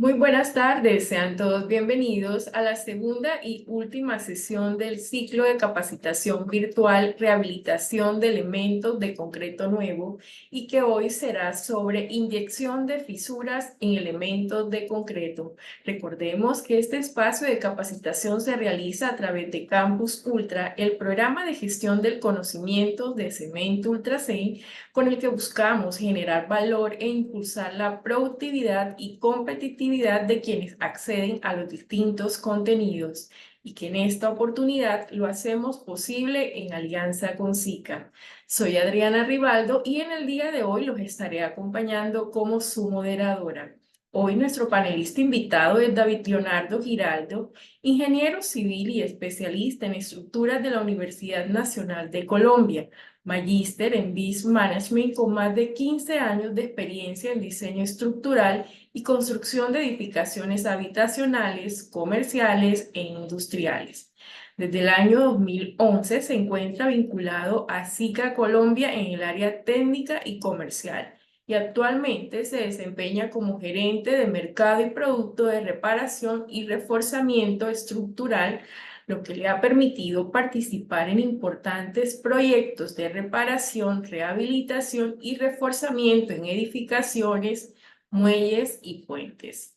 Muy buenas tardes, sean todos bienvenidos a la segunda y última sesión del ciclo de capacitación virtual Rehabilitación de elementos de concreto nuevo y que hoy será sobre inyección de fisuras en elementos de concreto. Recordemos que este espacio de capacitación se realiza a través de Campus Ultra, el programa de gestión del conocimiento de Cemento Ultrasen, con el que buscamos generar valor e impulsar la productividad y competitividad de quienes acceden a los distintos contenidos y que en esta oportunidad lo hacemos posible en alianza con SICA. Soy Adriana Ribaldo y en el día de hoy los estaré acompañando como su moderadora. Hoy nuestro panelista invitado es David Leonardo Giraldo, ingeniero civil y especialista en estructuras de la Universidad Nacional de Colombia, magíster en BIS Management con más de 15 años de experiencia en diseño estructural y construcción de edificaciones habitacionales, comerciales e industriales. Desde el año 2011 se encuentra vinculado a SICA Colombia en el área técnica y comercial y actualmente se desempeña como gerente de mercado y producto de reparación y reforzamiento estructural, lo que le ha permitido participar en importantes proyectos de reparación, rehabilitación y reforzamiento en edificaciones, muelles y puentes.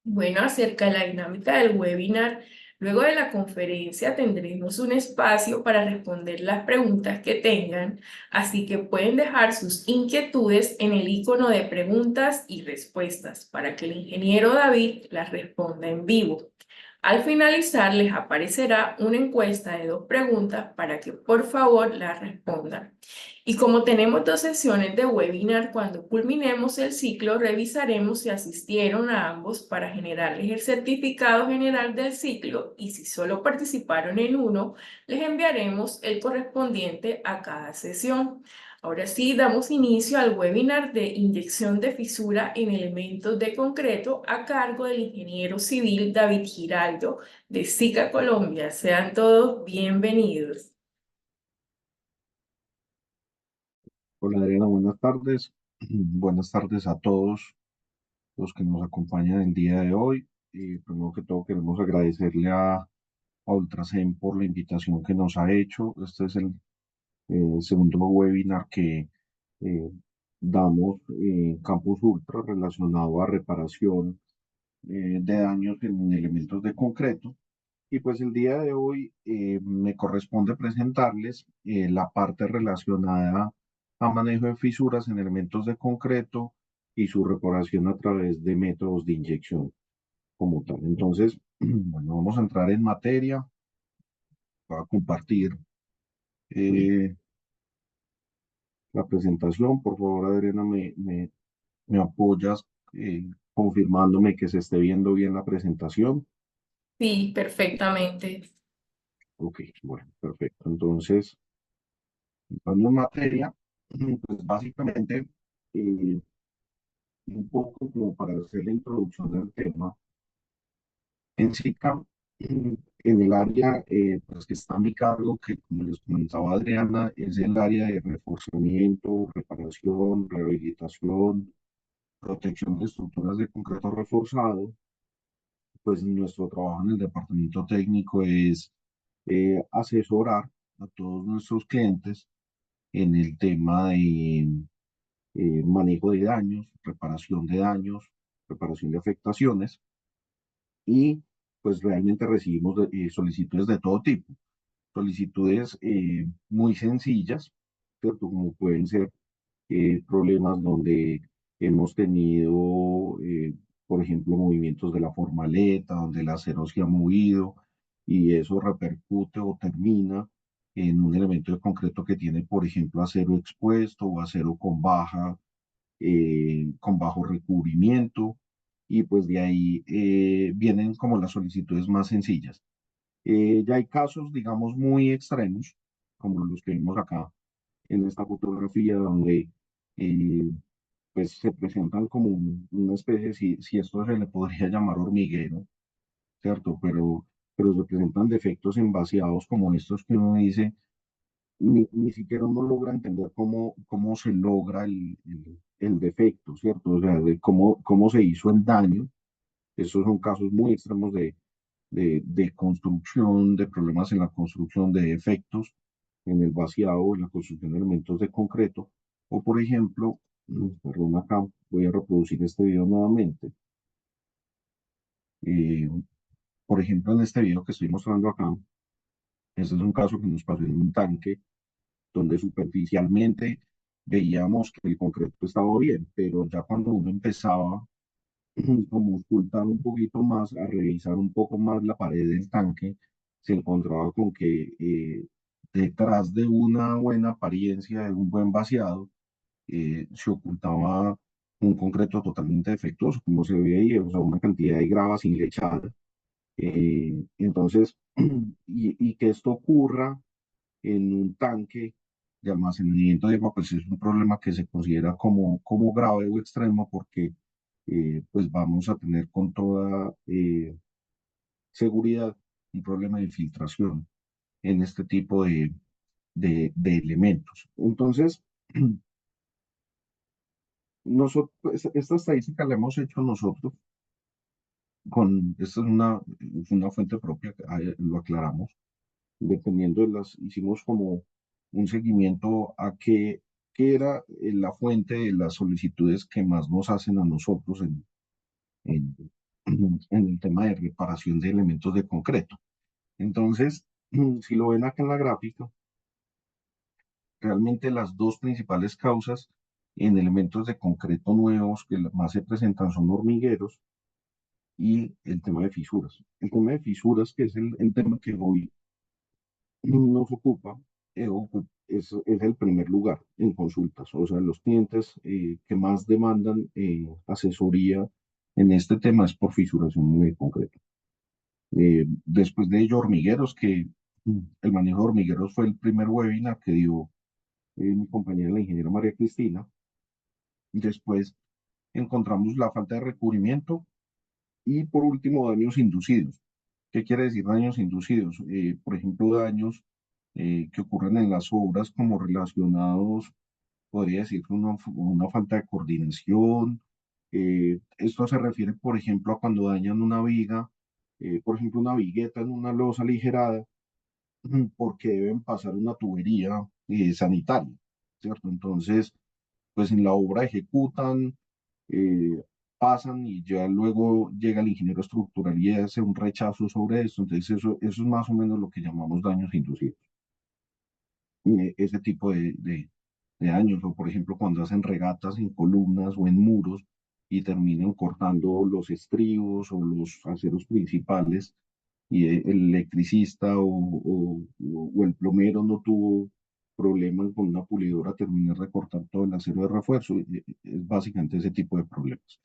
Bueno, acerca de la dinámica del webinar, luego de la conferencia tendremos un espacio para responder las preguntas que tengan, así que pueden dejar sus inquietudes en el icono de preguntas y respuestas para que el ingeniero David las responda en vivo. Al finalizar, les aparecerá una encuesta de 2 preguntas para que por favor las respondan. Y como tenemos 2 sesiones de webinar, cuando culminemos el ciclo, revisaremos si asistieron a ambos para generarles el certificado general del ciclo y si solo participaron en uno, les enviaremos el correspondiente a cada sesión. Ahora sí, damos inicio al webinar de inyección de fisura en elementos de concreto a cargo del ingeniero civil David Giraldo de SICA Colombia. Sean todos bienvenidos. Hola Adriana, buenas tardes. Buenas tardes a todos los que nos acompañan el día de hoy. Y primero que todo queremos agradecerle a Ultrasen por la invitación que nos ha hecho. Este es el segundo webinar que eh, damos en Campus Ultra relacionado a reparación de daños en elementos de concreto. Y pues el día de hoy me corresponde presentarles la parte relacionada a manejo de fisuras en elementos de concreto y su reparación a través de métodos de inyección como tal. Entonces, bueno, vamos a entrar en materia. Voy a compartir eh, la presentación. Por favor, Adriana, me apoyas confirmándome que se esté viendo bien la presentación. Sí, perfectamente. Ok, bueno, perfecto. Entonces, entrando en materia, pues básicamente, eh, un poco como para hacer la introducción del tema, en SICA, en el área pues que está a mi cargo, que como les comentaba Adriana, es el área de reforzamiento, reparación, rehabilitación, protección de estructuras de concreto reforzado. Pues nuestro trabajo en el departamento técnico es asesorar a todos nuestros clientes en el tema de manejo de daños, reparación de afectaciones y pues realmente recibimos solicitudes de todo tipo, solicitudes muy sencillas, ¿cierto? Como pueden ser problemas donde hemos tenido, por ejemplo, movimientos de la formaleta, donde el acero se ha movido y eso repercute o termina en un elemento de concreto que tiene, por ejemplo, acero expuesto o acero con bajo recubrimiento, y pues de ahí vienen como las solicitudes más sencillas. Ya hay casos, digamos, muy extremos, como los que vemos acá en esta fotografía, donde eh, pues se presentan como una especie, si esto se le podría llamar hormiguero, ¿cierto? Pero se presentan defectos en vaciados como estos que uno dice, ni siquiera uno logra entender cómo se logra el defecto, ¿cierto? O sea, de cómo se hizo el daño, Estos son casos muy extremos de construcción, de problemas en la construcción, de defectos en el vaciado, en la construcción de elementos de concreto. O por ejemplo, perdón, acá voy a reproducir este video nuevamente. Eh, por ejemplo, en este video que estoy mostrando acá, este es un caso que nos pasó en un tanque donde superficialmente veíamos que el concreto estaba bien, pero ya cuando uno empezaba como ocultar un poquito más, a revisar un poco más la pared del tanque, se encontraba con que detrás de una buena apariencia, de un buen vaciado, se ocultaba un concreto totalmente defectuoso, como se ve ahí, o sea, una cantidad de grava sin lechada. Entonces, y que esto ocurra en un tanque de almacenamiento de agua, pues es un problema que se considera como grave o extremo porque pues vamos a tener con toda seguridad un problema de infiltración en este tipo de elementos. Entonces, nosotros, esta estadística la hemos hecho nosotros esta es una fuente propia, lo aclaramos, dependiendo de hicimos como un seguimiento a qué era la fuente de las solicitudes que más nos hacen a nosotros en, en el tema de reparación de elementos de concreto. Entonces, si lo ven acá en la gráfica, realmente las dos principales causas en elementos de concreto nuevos que más se presentan son hormigueros y el tema de fisuras. El tema de fisuras, que es el tema que hoy nos ocupa, es el primer lugar en consultas. O sea, los clientes que más demandan asesoría en este tema es por fisuración muy concreta. Después de ello, hormigueros, que el manejo de hormigueros fue el primer webinar que dio mi compañera, la ingeniera María Cristina. Después encontramos la falta de recubrimiento y por último, daños inducidos. ¿Qué quiere decir daños inducidos? Por ejemplo, daños que ocurren en las obras como relacionados, podría decir, con una falta de coordinación. Esto se refiere, por ejemplo, a cuando dañan una viga, por ejemplo, una vigueta en una losa aligerada, porque deben pasar una tubería sanitaria, ¿cierto? Entonces, pues en la obra ejecutan, eh, pasan y ya luego llega el ingeniero estructural y hace un rechazo sobre esto. Entonces, eso es más o menos lo que llamamos daños inducidos. Ese tipo de daños, o por ejemplo, cuando hacen regatas en columnas o en muros y terminan cortando los estribos o los aceros principales y el electricista o el plomero no tuvo problemas con una pulidora, termina de recortar todo el acero de refuerzo. Es básicamente ese tipo de problemas.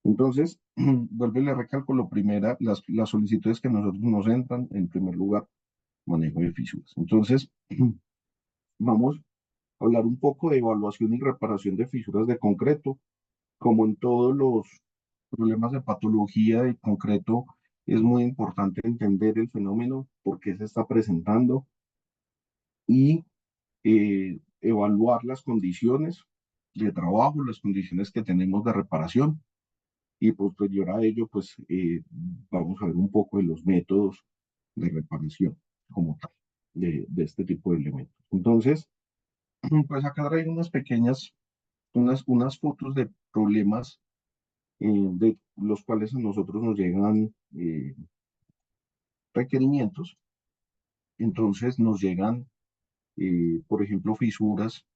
Entonces, vuelvo y le recalco, lo primera, las solicitudes que nosotros nos entran, en primer lugar, manejo de fisuras. Entonces, vamos a hablar un poco de evaluación y reparación de fisuras de concreto. Como en todos los problemas de patología de concreto, es muy importante entender el fenómeno, por qué se está presentando y evaluar las condiciones de trabajo, las condiciones que tenemos de reparación y posterior a ello, pues vamos a ver un poco de los métodos de reparación como tal de este tipo de elementos. Entonces, pues acá traigo unas fotos de problemas de los cuales a nosotros nos llegan requerimientos. Entonces nos llegan, por ejemplo, fisuras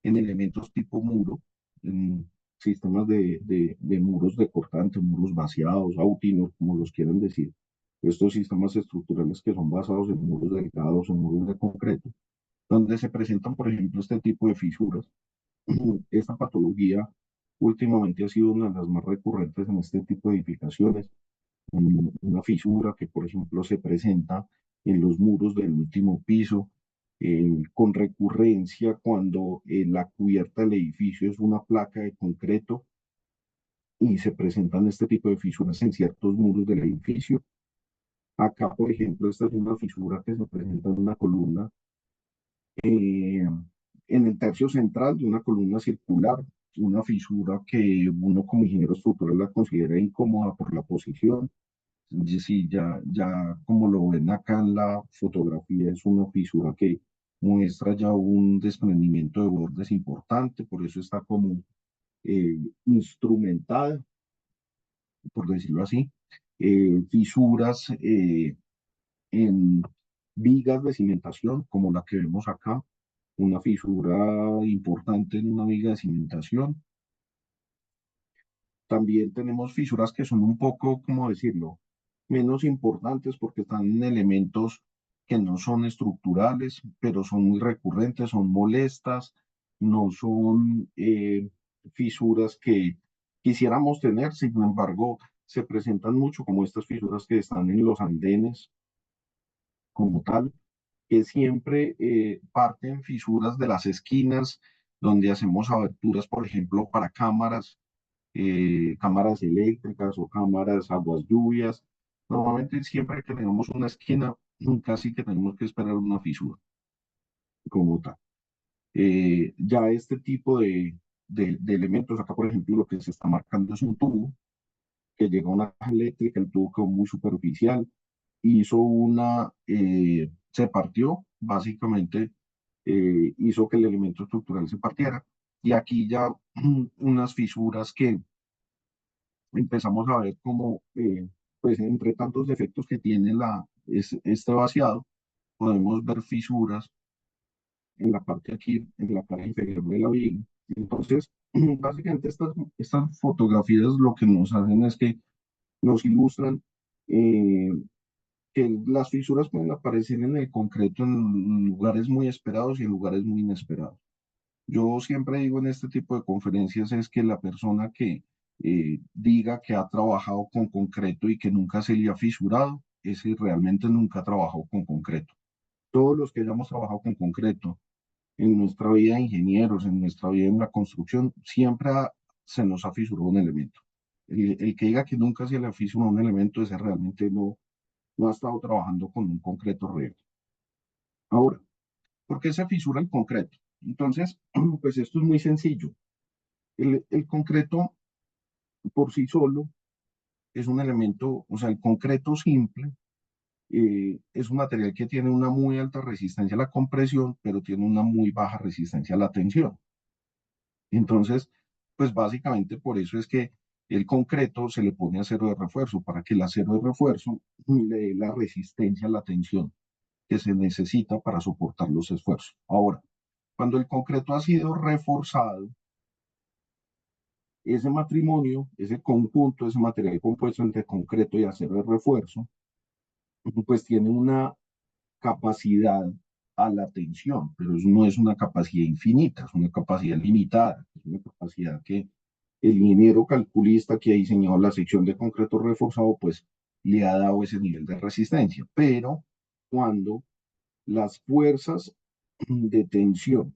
en elementos tipo muro, en sistemas de muros de cortante, muros vaciados, autinos, como los quieran decir. Estos sistemas estructurales que son basados en muros delgados, en muros de concreto, donde se presentan, por ejemplo, este tipo de fisuras. Esta patología últimamente ha sido una de las más recurrentes en este tipo de edificaciones. Una fisura que, por ejemplo, se presenta en los muros del último piso, con recurrencia cuando la cubierta del edificio es una placa de concreto y se presentan este tipo de fisuras en ciertos muros del edificio. Acá, por ejemplo, esta es una fisura que se presenta en una columna, en el tercio central de una columna circular. una fisura que uno como ingeniero estructural la considera incómoda por la posición. Y sí, ya como lo ven acá en la fotografía, es una fisura que muestra ya un desprendimiento de bordes importante, por eso está como instrumentada, por decirlo así. Fisuras en vigas de cimentación, como la que vemos acá, una fisura importante en una viga de cimentación. También tenemos fisuras que son un poco, ¿cómo decirlo?, menos importantes porque están en elementos que no son estructurales, pero son muy recurrentes, son molestas, no son fisuras que quisiéramos tener, sin embargo, se presentan mucho como estas fisuras que están en los andenes como tal, que siempre parten fisuras de las esquinas, donde hacemos aberturas, por ejemplo, para cámaras eléctricas o cámaras aguas lluvias. Normalmente siempre que tenemos una esquina, casi que tenemos que esperar una fisura como tal. Ya este tipo de elementos, acá por ejemplo lo que se está marcando es un tubo que llega a una caja eléctrica, el tubo quedó muy superficial, hizo se partió, básicamente hizo que el elemento estructural se partiera. Y aquí ya unas fisuras que empezamos a ver como, pues entre tantos defectos que tiene este vaciado, podemos ver fisuras en la parte aquí, en la cara inferior de la viga. Entonces, básicamente estas fotografías lo que nos hacen es que nos ilustran eh, que las fisuras pueden aparecer en el concreto en lugares muy esperados y en lugares muy inesperados. Yo siempre digo en este tipo de conferencias es que la persona que diga que ha trabajado con concreto y que nunca se le ha fisurado, ese realmente nunca ha trabajado con concreto. Todos los que hayamos trabajado con concreto en nuestra vida de ingenieros, en nuestra vida en la construcción, se nos ha fisurado un elemento. El que diga que nunca se le ha fisurado un elemento, ese realmente no ha estado trabajando con un concreto real. Ahora, ¿por qué se fisura el concreto? Entonces, pues esto es muy sencillo. El concreto por sí solo es un elemento, o sea, el concreto simple es un material que tiene una muy alta resistencia a la compresión, pero tiene una muy baja resistencia a la tensión. Entonces, pues básicamente por eso es que el concreto se le pone acero de refuerzo, para que el acero de refuerzo le dé la resistencia a la tensión que se necesita para soportar los esfuerzos. Ahora, cuando el concreto ha sido reforzado, ese matrimonio, ese conjunto, ese material compuesto entre concreto y acero de refuerzo, pues tiene una capacidad a la tensión, pero eso no es una capacidad infinita, es una capacidad limitada, es una capacidad que el ingeniero calculista que ha diseñado la sección de concreto reforzado, pues le ha dado ese nivel de resistencia. Pero cuando las fuerzas de tensión,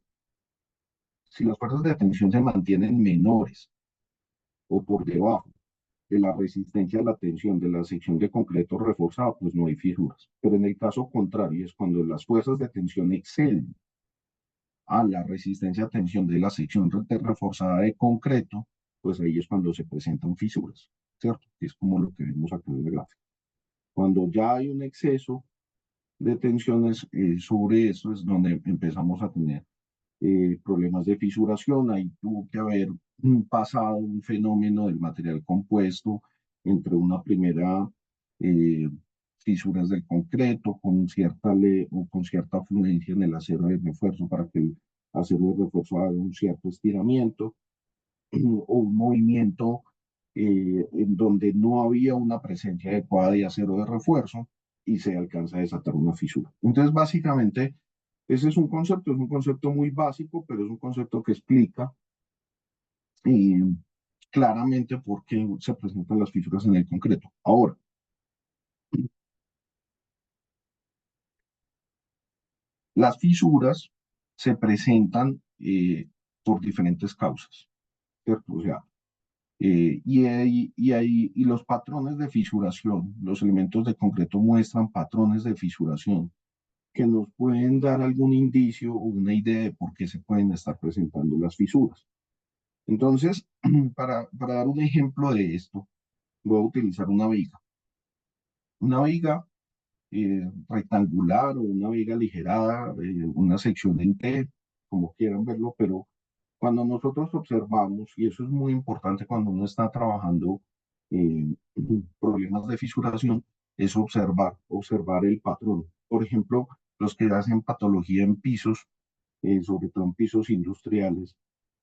si las fuerzas de tensión se mantienen menores o por debajo de la resistencia a la tensión de la sección de concreto reforzado, pues no hay fisuras. Pero en el caso contrario, es cuando las fuerzas de tensión exceden a la resistencia a tensión de la sección reforzada de concreto, pues ahí es cuando se presentan fisuras, ¿cierto? Que es como lo que vemos acá en el gráfico. Cuando ya hay un exceso de tensiones sobre eso es donde empezamos a tener problemas de fisuración. Ahí tuvo que haber pasado un fenómeno del material compuesto entre una primera eh, fisuras del concreto o con cierta fluencia en el acero de refuerzo para que el acero de refuerzo haga un cierto estiramiento o un movimiento en donde no había una presencia adecuada de acero de refuerzo y se alcanza a desatar una fisura. Entonces, básicamente, ese es un concepto muy básico, pero es un concepto que explica eh, claramente por qué se presentan las fisuras en el concreto. Ahora, las fisuras se presentan por diferentes causas, ¿cierto? O sea, y los patrones de fisuración, los elementos de concreto muestran patrones de fisuración que nos pueden dar algún indicio o una idea de por qué se pueden estar presentando las fisuras. Entonces, para dar un ejemplo de esto, voy a utilizar una viga. Una viga rectangular o una viga aligerada, una sección en T, como quieran verlo, pero cuando nosotros observamos, y eso es muy importante cuando uno está trabajando en problemas de fisuración, es observar el patrón. Por ejemplo, los que hacen patología en pisos, sobre todo en pisos industriales,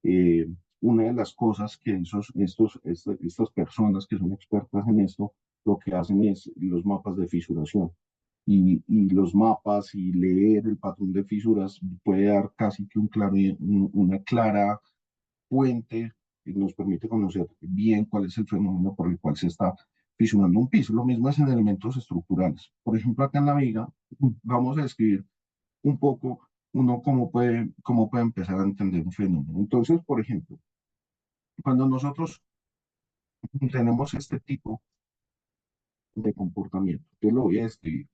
eh, una de las cosas que estas personas que son expertas en esto, lo que hacen es los mapas de fisuración. Y los mapas y leer el patrón de fisuras puede dar casi que una clara fuente que nos permite conocer bien cuál es el fenómeno por el cual se está fisurando un piso. Lo mismo es en elementos estructurales. Por ejemplo, acá en la viga vamos a describir un poco uno cómo puede empezar a entender un fenómeno. Entonces, por ejemplo, cuando nosotros tenemos este tipo de comportamiento, yo lo voy a describir.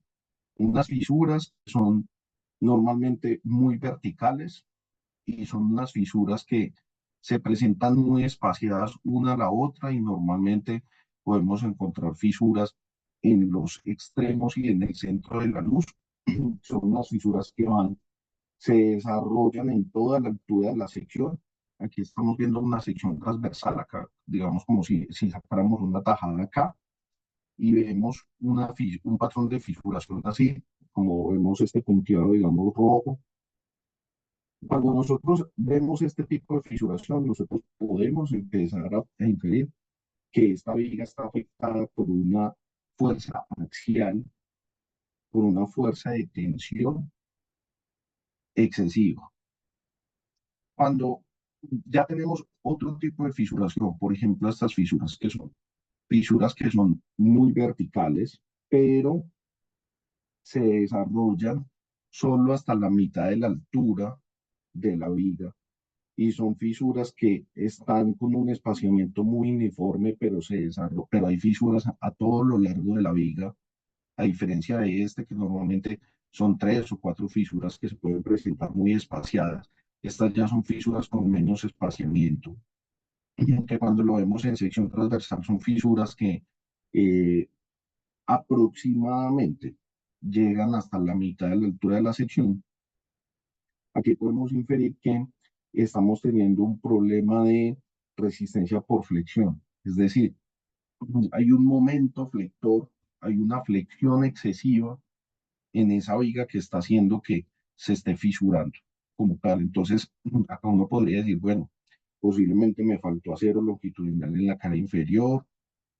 Unas fisuras son normalmente muy verticales y son unas fisuras que se presentan muy espaciadas una a la otra y normalmente podemos encontrar fisuras en los extremos y en el centro de la luz. Son unas fisuras que se desarrollan en toda la altura de la sección. Aquí estamos viendo una sección transversal acá, digamos como si sacáramos una tajada acá y vemos un patrón de fisuración así, como vemos este punteado, digamos, rojo. Cuando nosotros vemos este tipo de fisuración, nosotros podemos empezar a inferir que esta viga está afectada por una fuerza axial, por una fuerza de tensión excesiva. Cuando ya tenemos otro tipo de fisuración, por ejemplo, estas fisuras que son muy verticales, pero se desarrollan solo hasta la mitad de la altura de la viga y son fisuras que están con un espaciamiento muy uniforme, pero hay fisuras a todo lo largo de la viga, a diferencia de este que normalmente son tres o cuatro fisuras que se pueden presentar muy espaciadas. Estas ya son fisuras con menos espaciamiento, que cuando lo vemos en sección transversal son fisuras que eh, aproximadamente llegan hasta la mitad de la altura de la sección. Aquí podemos inferir que estamos teniendo un problema de resistencia por flexión, es decir, hay un momento flector, hay una flexión excesiva en esa viga que está haciendo que se esté fisurando como tal. Entonces, acá uno podría decir, bueno, posiblemente me faltó acero longitudinal en la cara inferior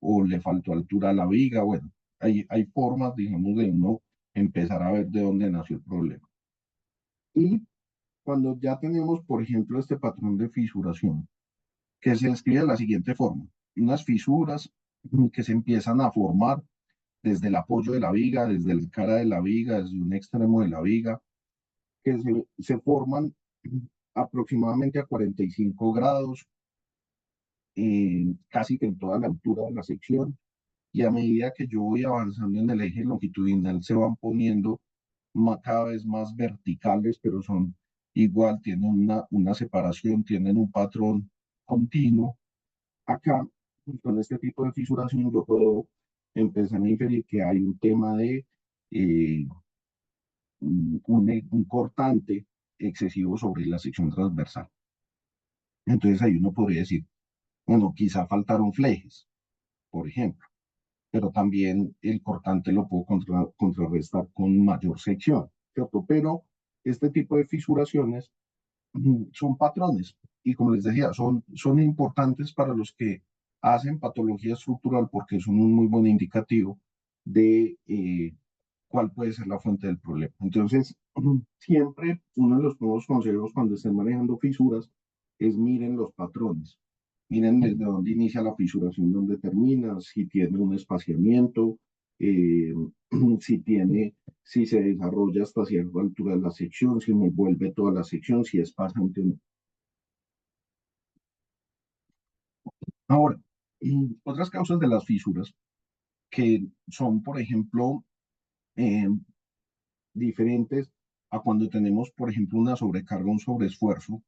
o le faltó altura a la viga. Bueno, hay formas, digamos, de uno empezar a ver de dónde nació el problema. Y cuando ya tenemos, por ejemplo, este patrón de fisuración, que se describe de la siguiente forma, unas fisuras que se empiezan a formar desde el apoyo de la viga, desde la cara de la viga, desde un extremo de la viga, que se forman aproximadamente a 45 grados, casi que en toda la altura de la sección, y a medida que yo voy avanzando en el eje longitudinal se van poniendo cada vez más verticales, pero son igual, tienen una separación, tienen un patrón continuo. Acá, con este tipo de fisuración, yo puedo empezar a inferir que hay un tema de eh, un cortante excesivo sobre la sección transversal. Entonces ahí uno podría decir, bueno, quizá faltaron flejes, por ejemplo, pero también el cortante lo puedo contrarrestar con mayor sección, ¿cierto? Pero este tipo de fisuraciones son patrones y como les decía, son importantes para los que hacen patología estructural porque son un muy buen indicativo de cuál puede ser la fuente del problema. Entonces, siempre uno de los nuevos consejos cuando estén manejando fisuras es miren los patrones. Miren desde dónde inicia la fisuración, dónde termina, si tiene un espaciamiento, eh, si se desarrolla hasta cierta altura de la sección, si me vuelve toda la sección, si es pasante o no. Ahora, otras causas de las fisuras que son, por ejemplo, eh, diferentes a cuando tenemos, por ejemplo, una sobrecarga, un sobreesfuerzo,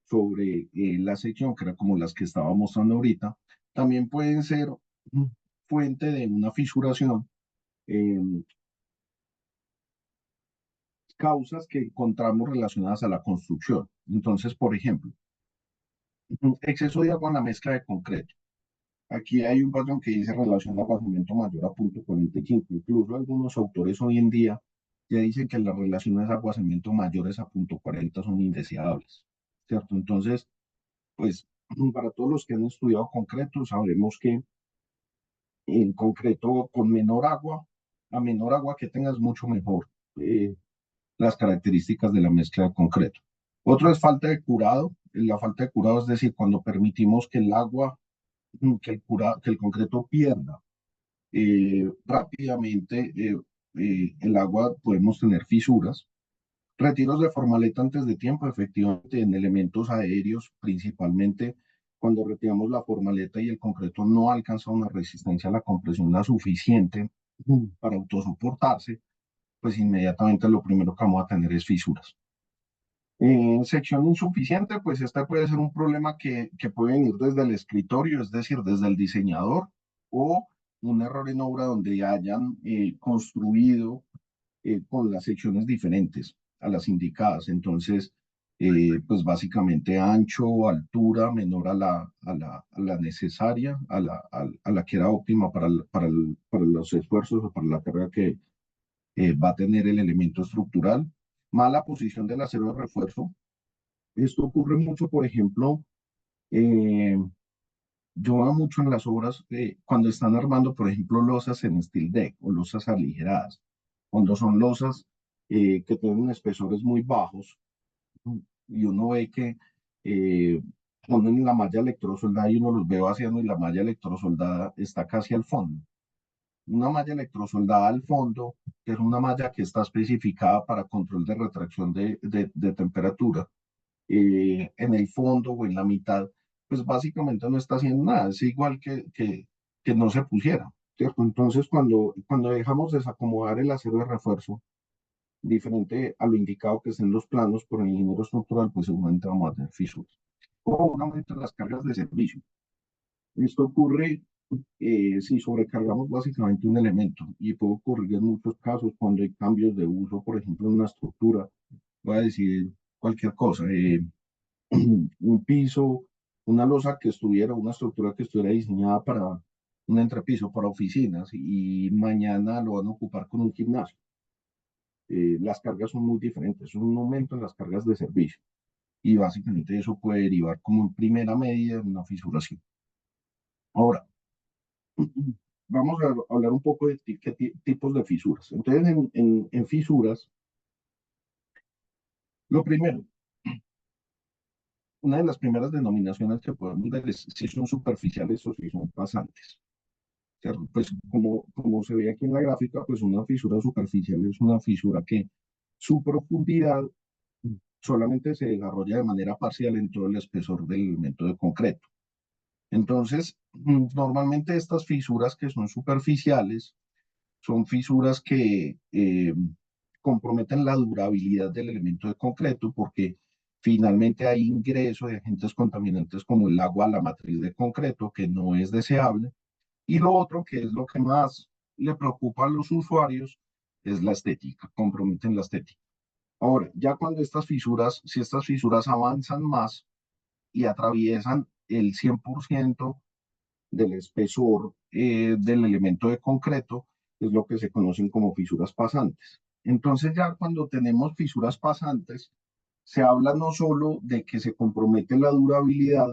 sobre la sección, que era como las que estaba mostrando ahorita, también pueden ser fuente de una fisuración, eh, causas que encontramos relacionadas a la construcción. Entonces, por ejemplo, exceso de agua en la mezcla de concreto. Aquí hay un patrón que dice relación de aguasamiento mayor a 0,45. Incluso algunos autores hoy en día ya dicen que las relaciones de aguasamiento mayores a 0,40 son indeseables, ¿cierto? Entonces, pues, para todos los que han estudiado concreto, sabemos que en concreto con menor agua, a menor agua que tengas, mucho mejor las características de la mezcla de concreto. Otro es falta de curado. La falta de curado es decir, cuando permitimos que el agua, que el concreto pierda rápidamente el agua, podemos tener fisuras. Retiros de formaleta antes de tiempo, efectivamente, en elementos aéreos, principalmente cuando retiramos la formaleta y el concreto no alcanza una resistencia a la compresión la suficiente para autosoportarse, pues inmediatamente lo primero que vamos a tener es fisuras. Sección insuficiente, pues este puede ser un problema que puede venir desde el escritorio, es decir, desde el diseñador, o un error en obra donde hayan construido con las secciones diferentes a las indicadas. Entonces, pues básicamente ancho, altura menor a la necesaria, a la que era óptima para los esfuerzos o para la carga que va a tener el elemento estructural. Mala posición del acero de refuerzo. Esto ocurre mucho, por ejemplo, eh, yo veo mucho en las obras cuando están armando, por ejemplo, losas en steel deck o losas aligeradas, cuando son losas que tienen espesores muy bajos y uno ve que eh, ponen la malla electrosoldada y uno los ve vaciando y la malla electrosoldada está casi al fondo. Una malla electrosoldada al fondo, que es una malla que está especificada para control de retracción de temperatura, en el fondo o en la mitad, pues básicamente no está haciendo nada, es igual que no se pusiera, ¿cierto? Entonces, cuando dejamos desacomodar el acero de refuerzo, diferente a lo indicado que es en los planos por el ingeniero estructural, pues seguramente vamos a tener fisuras. O un aumento en las cargas de servicio. Esto ocurre si sobrecargamos básicamente un elemento y puede ocurrir en muchos casos cuando hay cambios de uso, por ejemplo, en una estructura, voy a decir cualquier cosa, un piso, una losa que estuviera, una estructura que estuviera diseñada para un entrepiso, para oficinas, y mañana lo van a ocupar con un gimnasio. Las cargas son muy diferentes, es un aumento en las cargas de servicio, y básicamente eso puede derivar como en primera medida en una fisuración. Ahora, vamos a hablar un poco de qué tipos de fisuras. Entonces, en fisuras, lo primero, una de las primeras denominaciones que podemos ver es si son superficiales o si son pasantes. ¿Cierto? Pues como se ve aquí en la gráfica, pues una fisura superficial es una fisura que su profundidad solamente se desarrolla de manera parcial en todo el espesor del elemento de concreto. Entonces, normalmente estas fisuras que son superficiales son fisuras que comprometen la durabilidad del elemento de concreto porque finalmente hay ingreso de agentes contaminantes como el agua a la matriz de concreto, que no es deseable. Y lo otro, que es lo que más le preocupa a los usuarios, es la estética, comprometen la estética. Ahora, ya cuando estas fisuras, si estas fisuras avanzan más y atraviesan el 100% del espesor del elemento de concreto, es lo que se conocen como fisuras pasantes. Entonces ya cuando tenemos fisuras pasantes, se habla no solo de que se compromete la durabilidad,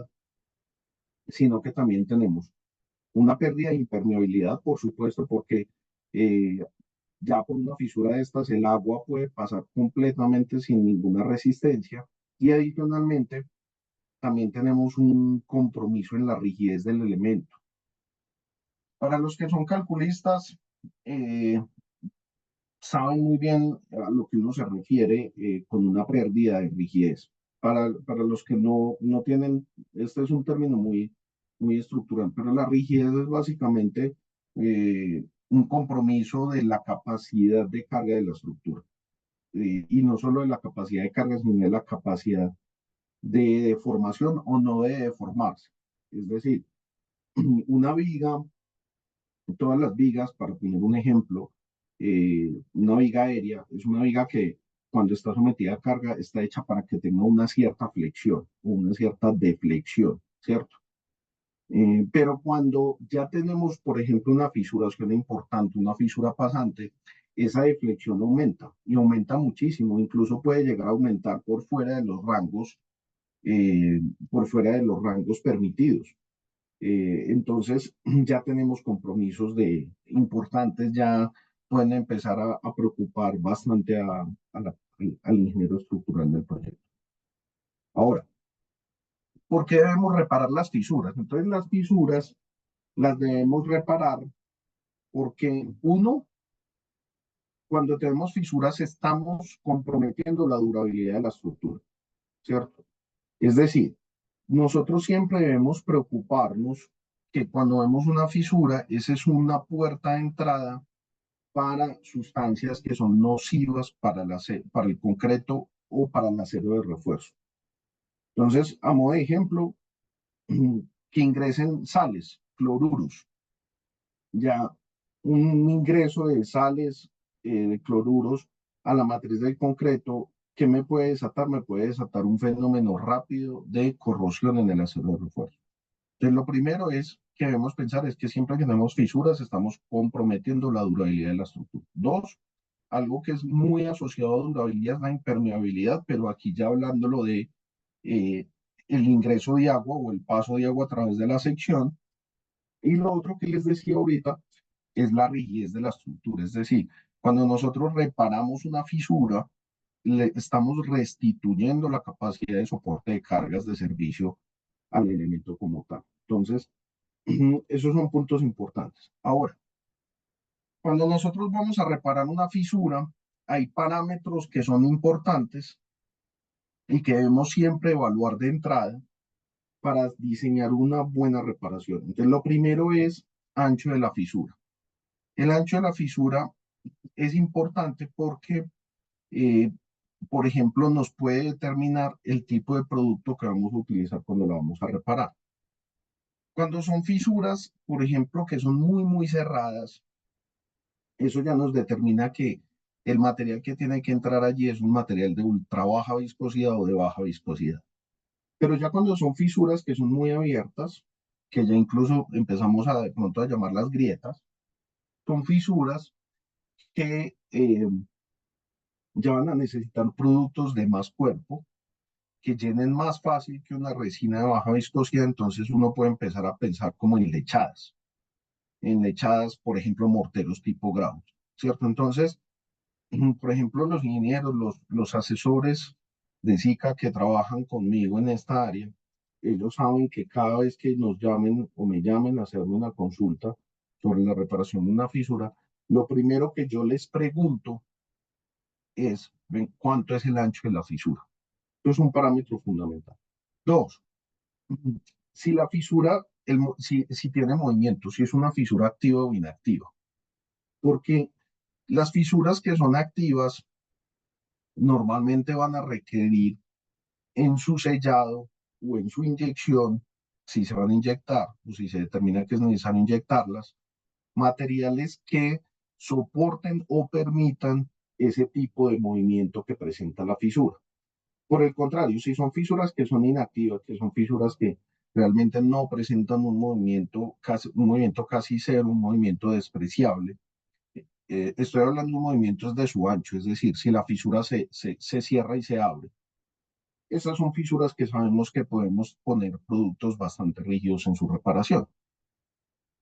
sino que también tenemos una pérdida de impermeabilidad, por supuesto, porque eh, ya por una fisura de estas el agua puede pasar completamente sin ninguna resistencia y adicionalmente también tenemos un compromiso en la rigidez del elemento. Para los que son calculistas, eh, saben muy bien a lo que uno se refiere con una pérdida de rigidez. Para los que no tienen, este es un término muy estructural, pero la rigidez es básicamente un compromiso de la capacidad de carga de la estructura. Y no solo de la capacidad de carga, sino de la capacidad de deformación o no de deformarse. Es decir, una viga, todas las vigas, para poner un ejemplo, una viga aérea es una viga que cuando está sometida a carga está hecha para que tenga una cierta flexión o una cierta deflexión, ¿cierto? Pero cuando ya tenemos, por ejemplo, una fisuración importante, una fisura pasante, esa deflexión aumenta y aumenta muchísimo, incluso puede llegar a aumentar por fuera de los rangos permitidos. Entonces ya tenemos compromisos importantes, ya pueden empezar a preocupar bastante al ingeniero estructural del proyecto. Ahora, ¿por qué debemos reparar las fisuras? Entonces las fisuras las debemos reparar porque uno, cuando tenemos fisuras estamos comprometiendo la durabilidad de la estructura, ¿cierto? Es decir, nosotros siempre debemos preocuparnos que cuando vemos una fisura, esa es una puerta de entrada para sustancias que son nocivas para el concreto o para el acero de refuerzo. Entonces, a modo de ejemplo, que ingresen sales, cloruros, ya un ingreso de sales, de cloruros a la matriz del concreto, ¿qué me puede desatar? Me puede desatar un fenómeno rápido de corrosión en el acero de refuerzo. Entonces, lo primero es que debemos pensar es que siempre que tenemos fisuras estamos comprometiendo la durabilidad de la estructura. Dos, algo que es muy asociado a durabilidad es la impermeabilidad, pero aquí ya hablándolo de eh, el ingreso de agua o el paso de agua a través de la sección. Y lo otro que les decía ahorita es la rigidez de la estructura. Es decir, cuando nosotros reparamos una fisura, le estamos restituyendo la capacidad de soporte de cargas de servicio al elemento como tal. Entonces, esos son puntos importantes. Ahora, cuando nosotros vamos a reparar una fisura, hay parámetros que son importantes y que debemos siempre evaluar de entrada para diseñar una buena reparación. Entonces, lo primero es ancho de la fisura. El ancho de la fisura es importante porque, eh, por ejemplo, nos puede determinar el tipo de producto que vamos a utilizar cuando la vamos a reparar. Cuando son fisuras, por ejemplo, que son muy cerradas, eso ya nos determina que el material que tiene que entrar allí es un material de ultra baja viscosidad o de baja viscosidad. Pero ya cuando son fisuras que son muy abiertas, que ya incluso empezamos a de pronto a llamarlas grietas, son fisuras que ya van a necesitar productos de más cuerpo, que llenen más fácil que una resina de baja viscosidad, entonces uno puede empezar a pensar como en lechadas, por ejemplo, morteros tipo graus, ¿cierto? Entonces, por ejemplo, los ingenieros, los asesores de SICA que trabajan conmigo en esta área, ellos saben que cada vez que nos llamen o me llamen a hacerme una consulta sobre la reparación de una fisura, lo primero que yo les pregunto es, ¿ven cuánto es el ancho de la fisura? Esto es un parámetro fundamental. Dos, si la fisura, si tiene movimiento, si es una fisura activa o inactiva. Porque las fisuras que son activas normalmente van a requerir en su sellado o en su inyección, si se van a inyectar o si se determina que es necesario inyectarlas, materiales que soporten o permitan ese tipo de movimiento que presenta la fisura. Por el contrario, si son fisuras que son inactivas, que son fisuras que realmente no presentan un movimiento casi cero, un movimiento despreciable, estoy hablando de movimientos de su ancho, es decir, si la fisura se cierra y se abre. Esas son fisuras que sabemos que podemos poner productos bastante rígidos en su reparación.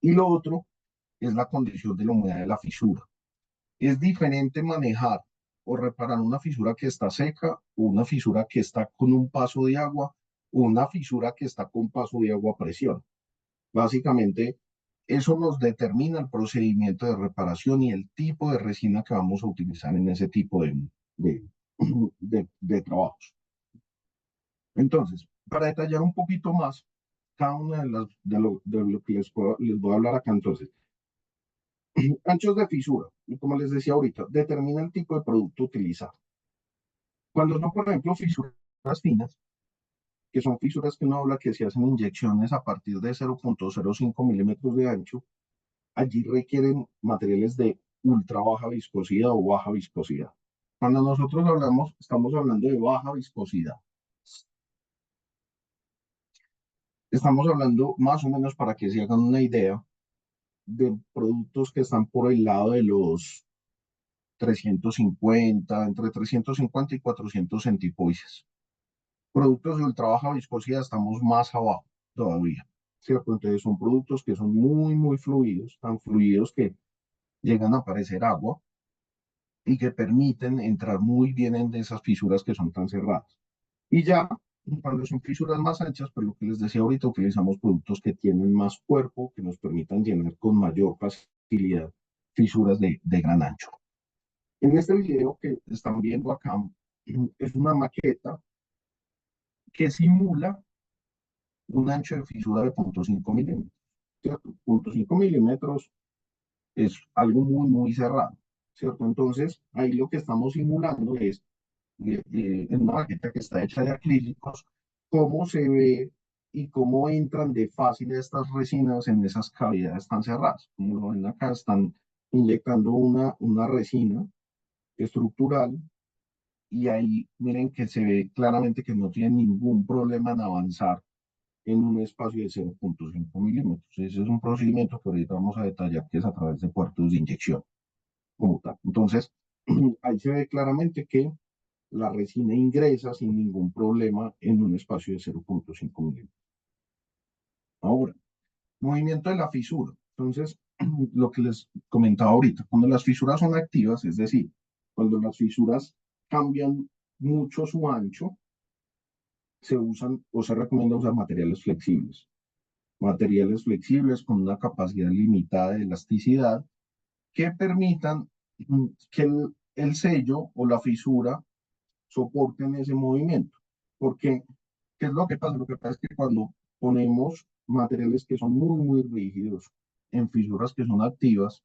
Y lo otro es la condición de la humedad de la fisura. Es diferente manejar o reparar una fisura que está seca o una fisura que está con un paso de agua o una fisura que está con paso de agua a presión. Básicamente, eso nos determina el procedimiento de reparación y el tipo de resina que vamos a utilizar en ese tipo de, de trabajos. Entonces, para detallar un poquito más cada una de lo que les voy a hablar acá, entonces, anchos de fisura, y como les decía ahorita, determina el tipo de producto utilizado. Cuando son, por ejemplo, fisuras finas, que son fisuras que uno habla que se hacen inyecciones a partir de 0,05 milímetros de ancho, allí requieren materiales de ultra baja viscosidad o baja viscosidad. Cuando nosotros hablamos, estamos hablando de baja viscosidad. Estamos hablando más o menos para que se hagan una idea de productos que están por el lado de los 350, entre 350 y 400 centipoises. Productos de ultra baja viscosidad estamos más abajo todavía, ¿cierto? Entonces son productos que son muy, muy fluidos, tan fluidos que llegan a parecer agua y que permiten entrar muy bien en esas fisuras que son tan cerradas. Y ya, cuando son fisuras más anchas, pues lo que les decía ahorita, utilizamos productos que tienen más cuerpo, que nos permitan llenar con mayor facilidad fisuras de gran ancho. En este video que están viendo acá, es una maqueta que simula un ancho de fisura de 0,5 milímetros, ¿cierto? 0,5 milímetros es algo muy, muy cerrado, ¿cierto? Entonces, ahí lo que estamos simulando es, en una maqueta que está hecha de acrílicos, cómo se ve y cómo entran de fácil estas resinas en esas cavidades tan cerradas. Como lo ven acá, están inyectando una resina estructural y ahí miren que se ve claramente que no tiene ningún problema en avanzar en un espacio de 0,5 milímetros. Ese es un procedimiento que ahorita vamos a detallar, que es a través de puertos de inyección como tal. Entonces, ahí se ve claramente que la resina ingresa sin ningún problema en un espacio de 0,5 milímetros. Ahora, movimiento de la fisura. Entonces, lo que les comentaba ahorita, cuando las fisuras son activas, es decir, cuando las fisuras cambian mucho su ancho, se usan o se recomienda usar materiales flexibles. Materiales flexibles con una capacidad limitada de elasticidad que permitan que el sello o la fisura soporten ese movimiento. Porque, ¿qué es lo que pasa? Lo que pasa es que cuando ponemos materiales que son muy, muy rígidos en fisuras que son activas,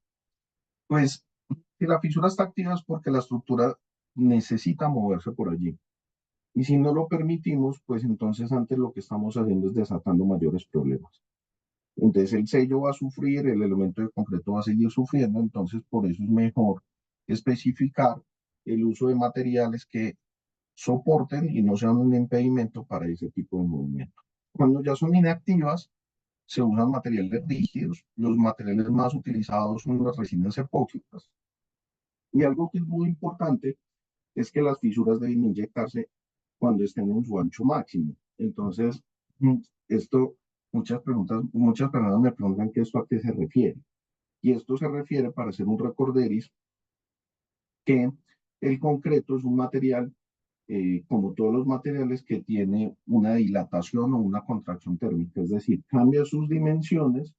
pues si la fisura está activa es porque la estructura necesita moverse por allí. Y si no lo permitimos, pues entonces antes lo que estamos haciendo es desatando mayores problemas. Entonces el sello va a sufrir, el elemento de concreto va a seguir sufriendo, entonces por eso es mejor especificar el uso de materiales que soporten y no sean un impedimento para ese tipo de movimiento. Cuando ya son inactivas, se usan materiales rígidos. Los materiales más utilizados son las resinas epóxicas. Y algo que es muy importante es que las fisuras deben inyectarse cuando estén en su ancho máximo. Entonces, esto, muchas personas me preguntan que esto a qué se refiere. Y esto se refiere, para hacer un recorderis, que el concreto es un material, como todos los materiales, que tiene una dilatación o una contracción térmica, es decir, cambia sus dimensiones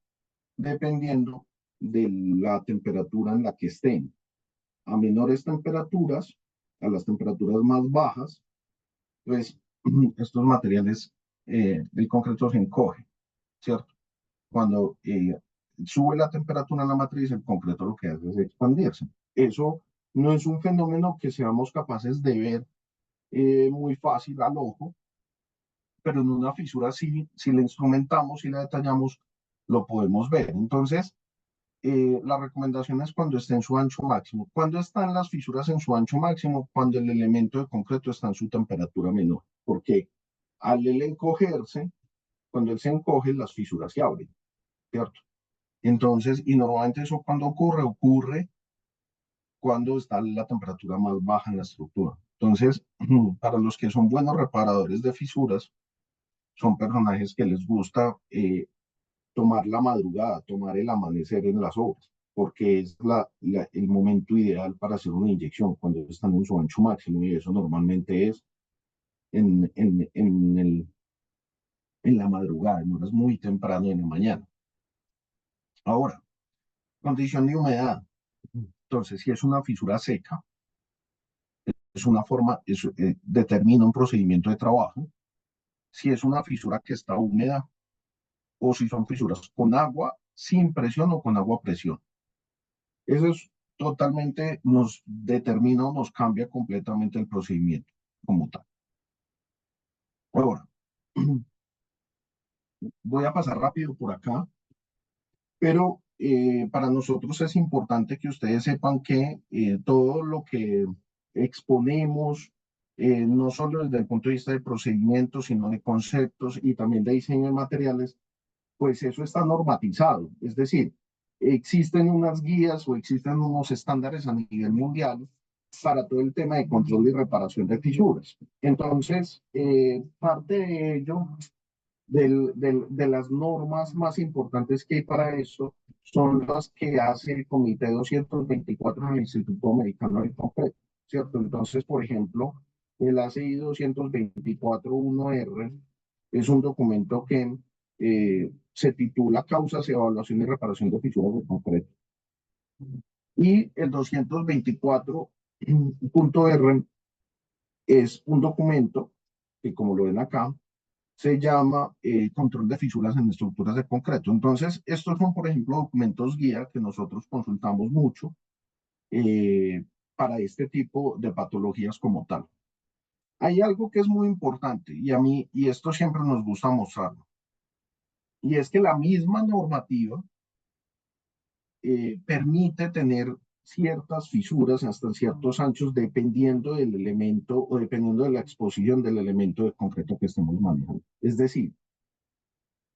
dependiendo de la temperatura en la que estén. A menores temperaturas, a las temperaturas más bajas, pues estos materiales, el concreto se encoge, ¿cierto? Cuando sube la temperatura en la matriz, el concreto lo que hace es expandirse. Eso no es un fenómeno que seamos capaces de ver muy fácil al ojo, pero en una fisura sí, si la instrumentamos, si la detallamos, lo podemos ver. Entonces, la recomendación es cuando esté en su ancho máximo. ¿Cuándo están las fisuras en su ancho máximo? Cuando el elemento de concreto está en su temperatura menor. Porque al él encogerse, cuando él se encoge, las fisuras se abren, ¿cierto? Entonces, y normalmente eso cuando ocurre cuando está la temperatura más baja en la estructura. Entonces, para los que son buenos reparadores de fisuras, son personajes que les gusta tomar la madrugada, tomar el amanecer en las obras, porque es el momento ideal para hacer una inyección, cuando están en su ancho máximo, y eso normalmente es en la madrugada, en horas muy temprano en la mañana. Ahora, condición de humedad. Entonces, si es una fisura seca, es una forma, determina un procedimiento de trabajo. Si es una fisura que está húmeda, o si son fisuras con agua, sin presión o con agua a presión. Eso es totalmente, nos determina o nos cambia completamente el procedimiento como tal. Ahora, Voy a pasar rápido por acá, pero para nosotros es importante que ustedes sepan que todo lo que exponemos, no solo desde el punto de vista de procedimientos, sino de conceptos y también de diseño de materiales, pues eso está normatizado. Es decir, existen unas guías o existen unos estándares a nivel mundial para todo el tema de control y reparación de fisuras. Entonces, parte de ello, de las normas más importantes que hay para eso, son las que hace el Comité 224 del Instituto Americano de Concreto, ¿cierto? Entonces, por ejemplo, el ACI 224-1R es un documento que se titula Causas, Evaluación y Reparación de Fisuras de Concreto. Y el 224.R es un documento que, como lo ven acá, se llama Control de Fisuras en Estructuras de Concreto. Entonces, estos son, por ejemplo, documentos guía que nosotros consultamos mucho para este tipo de patologías como tal. Hay algo que es muy importante y a mí, y esto siempre nos gusta mostrarlo, y es que la misma normativa permite tener ciertas fisuras hasta ciertos anchos dependiendo del elemento o dependiendo de la exposición del elemento de concreto que estemos manejando. Es decir,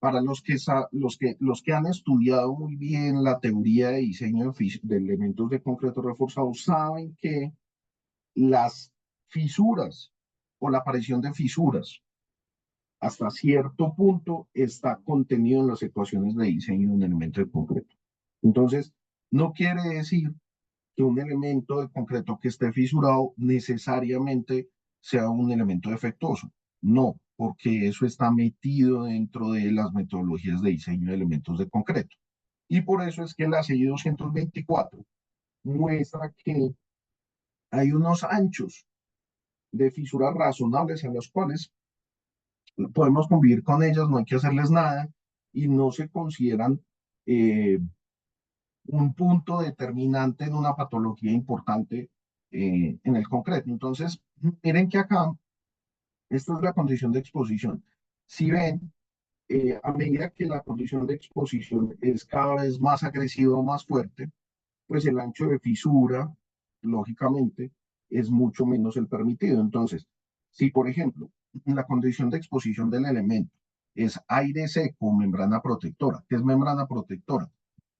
para los que han estudiado muy bien la teoría de diseño de elementos de concreto reforzado, saben que las fisuras o la aparición de fisuras hasta cierto punto está contenido en las ecuaciones de diseño de un elemento de concreto. Entonces, no quiere decir que un elemento de concreto que esté fisurado necesariamente sea un elemento defectuoso. No, porque eso está metido dentro de las metodologías de diseño de elementos de concreto. Y por eso es que la CI 224 muestra que hay unos anchos de fisuras razonables a los cuales podemos convivir con ellas, no hay que hacerles nada y no se consideran eh, un punto determinante en una patología importante en el concreto. Entonces, miren que acá, esta es la condición de exposición. Si ven, a medida que la condición de exposición es cada vez más agresiva o más fuerte, pues el ancho de fisura, lógicamente, es mucho menos el permitido. Entonces, si por ejemplo, la condición de exposición del elemento es aire seco, membrana protectora, ¿qué es membrana protectora?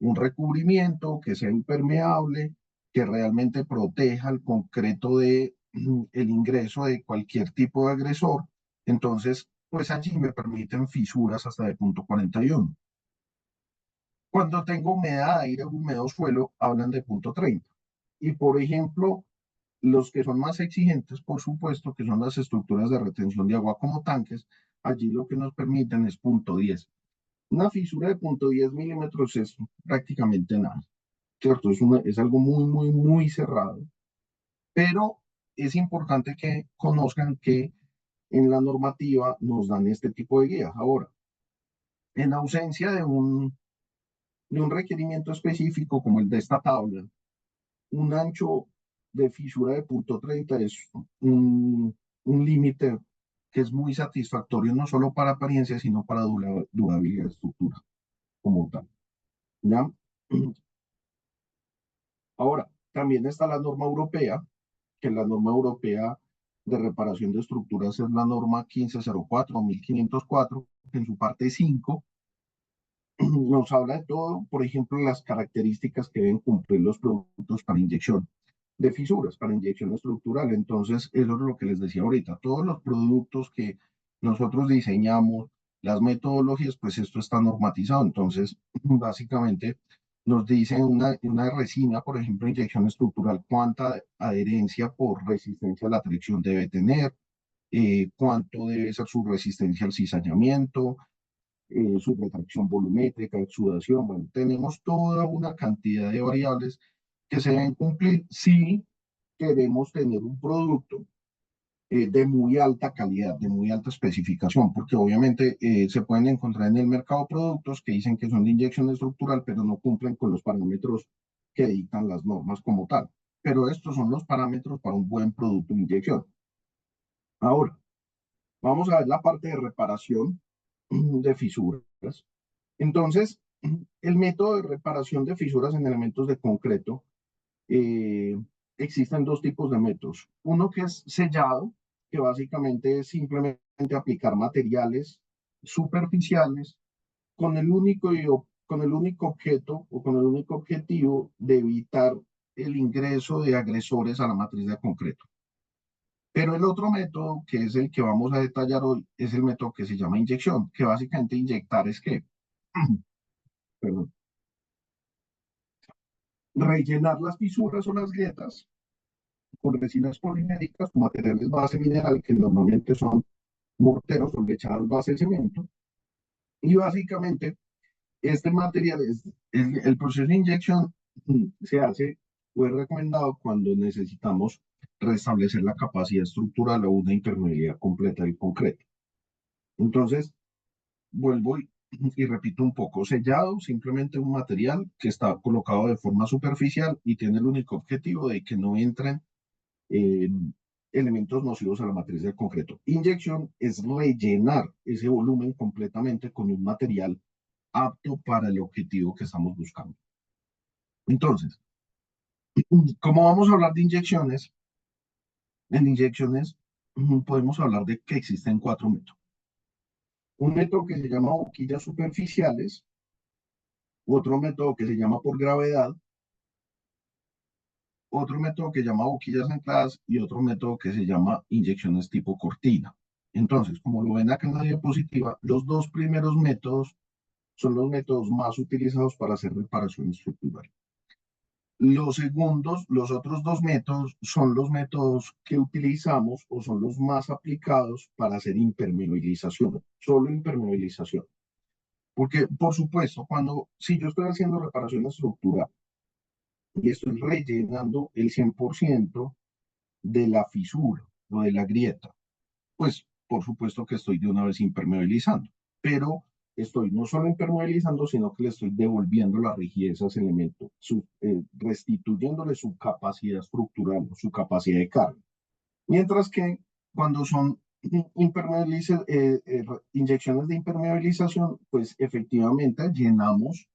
Un recubrimiento que sea impermeable, que realmente proteja el concreto de el ingreso de cualquier tipo de agresor. Entonces, pues allí me permiten fisuras hasta de punto 41. Cuando tengo humedad, aire húmedo, suelo, hablan de punto 30. Y por ejemplo, los que son más exigentes, por supuesto, que son las estructuras de retención de agua como tanques, allí lo que nos permiten es punto 10. Una fisura de punto 10 milímetros es prácticamente nada, ¿cierto? Es algo muy, muy, muy cerrado. Pero es importante que conozcan que en la normativa nos dan este tipo de guías. Ahora, en ausencia de un requerimiento específico como el de esta tabla, un ancho de fisura de punto 30 es un límite que es muy satisfactorio no solo para apariencia, sino para durabilidad de estructura como tal. ¿Ya? Ahora, también está la norma europea, que la norma europea de reparación de estructuras es la norma 1504 o 1504, que en su parte 5 nos habla de todo, por ejemplo, las características que deben cumplir los productos para inyección de fisuras, para inyección estructural. Entonces, eso es lo que les decía ahorita. Todos los productos que nosotros diseñamos, las metodologías, pues esto está normatizado. Entonces, básicamente nos dice una resina, por ejemplo, inyección estructural, cuánta adherencia por resistencia a la fricción debe tener, cuánto debe ser su resistencia al cizallamiento, su retracción volumétrica, exudación. Bueno, tenemos toda una cantidad de variables que se deben cumplir si queremos tener un producto de muy alta calidad, de muy alta especificación, porque obviamente se pueden encontrar en el mercado productos que dicen que son de inyección estructural, pero no cumplen con los parámetros que dictan las normas como tal. Pero estos son los parámetros para un buen producto de inyección. Ahora, vamos a ver la parte de reparación. de fisuras. Entonces, el método de reparación de fisuras en elementos de concreto, eh, existen dos tipos de métodos. Uno que es sellado, que básicamente es simplemente aplicar materiales superficiales con el con el único objeto o con el único objetivo de evitar el ingreso de agresores a la matriz de concreto. Pero el otro método, que es el que vamos a detallar hoy, es el método que se llama inyección, que básicamente inyectar es que, perdón, rellenar las fisuras o las grietas con resinas poliméricas o materiales base mineral, que normalmente son morteros o lechadas base de cemento. Y básicamente este material el proceso de inyección se hace o es recomendado cuando necesitamos restablecer la capacidad estructural o una impermeabilidad completa del concreto. Entonces, vuelvo y repito un poco, sellado, simplemente un material que está colocado de forma superficial y tiene el único objetivo de que no entren eh, elementos nocivos a la matriz del concreto. Inyección es rellenar ese volumen completamente con un material apto para el objetivo que estamos buscando. Entonces, como vamos a hablar de inyecciones, en inyecciones podemos hablar de que existen cuatro métodos. Un método que se llama boquillas superficiales, otro método que se llama por gravedad, otro método que se llama boquillas ancladas y otro método que se llama inyecciones tipo cortina. Entonces, como lo ven acá en la diapositiva, los dos primeros métodos son los métodos más utilizados para hacer reparación estructural. Los segundos, los otros dos métodos son los métodos que utilizamos o son los más aplicados para hacer impermeabilización, solo impermeabilización. Porque, por supuesto, si yo estoy haciendo reparación estructural y estoy rellenando el 100% de la fisura o de la grieta, pues por supuesto que estoy de una vez impermeabilizando, pero estoy no solo impermeabilizando, sino que le estoy devolviendo la rigidez a ese elemento, restituyéndole su capacidad estructural, su capacidad de carga. Mientras que cuando son inyecciones de impermeabilización, pues efectivamente llenamos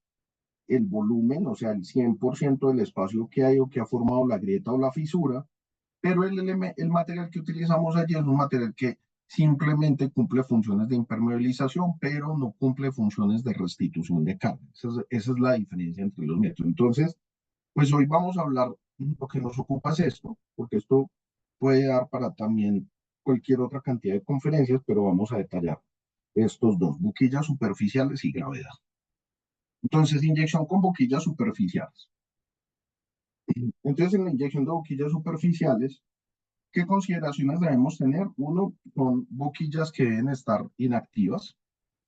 el volumen, o sea, el 100% del espacio que hay o que ha formado la grieta o la fisura, pero el material que utilizamos allí es un material que simplemente cumple funciones de impermeabilización, pero no cumple funciones de restitución de carga. Esa es la diferencia entre los métodos. Entonces, pues hoy vamos a hablar, lo que nos ocupa es esto, porque esto puede dar para también cualquier otra cantidad de conferencias, pero vamos a detallar estos dos, boquillas superficiales y gravedad. Entonces, inyección con boquillas superficiales. Entonces, en la inyección de boquillas superficiales, ¿qué consideraciones debemos tener? Uno, son boquillas que deben estar inactivas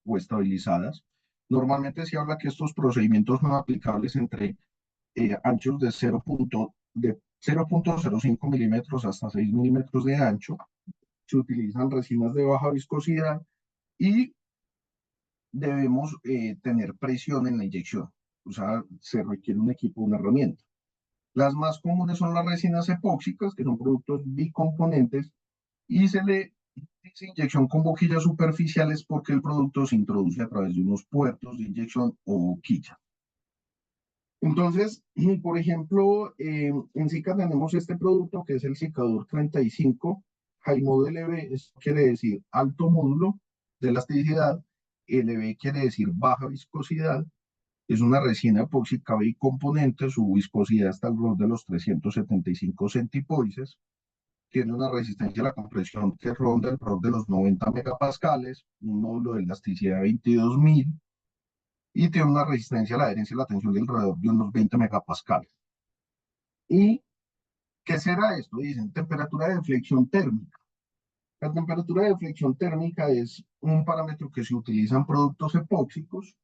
o estabilizadas. Normalmente se habla que estos procedimientos son aplicables entre anchos de 0.05 milímetros hasta 6 milímetros de ancho. Se utilizan resinas de baja viscosidad y debemos tener presión en la inyección. O sea, se requiere un equipo, una herramienta. Las más comunes son las resinas epóxicas, que son productos bicomponentes, y se le dice inyección con boquillas superficiales porque el producto se introduce a través de unos puertos de inyección o boquilla. Entonces, por ejemplo, en SICA tenemos este producto que es el Sicador 35 High Model LB, eso quiere decir alto módulo de elasticidad, LB quiere decir baja viscosidad, es una resina epóxica bicomponente, su viscosidad está alrededor de los 375 centipoises, tiene una resistencia a la compresión que ronda alrededor de los 90 megapascales, un módulo de elasticidad de 22.000 y tiene una resistencia a la adherencia y la tensión de alrededor de unos 20 megapascales. ¿Y qué será esto? Dicen temperatura de deflexión térmica. La temperatura de deflexión térmica es un parámetro que se utiliza en productos epóxicos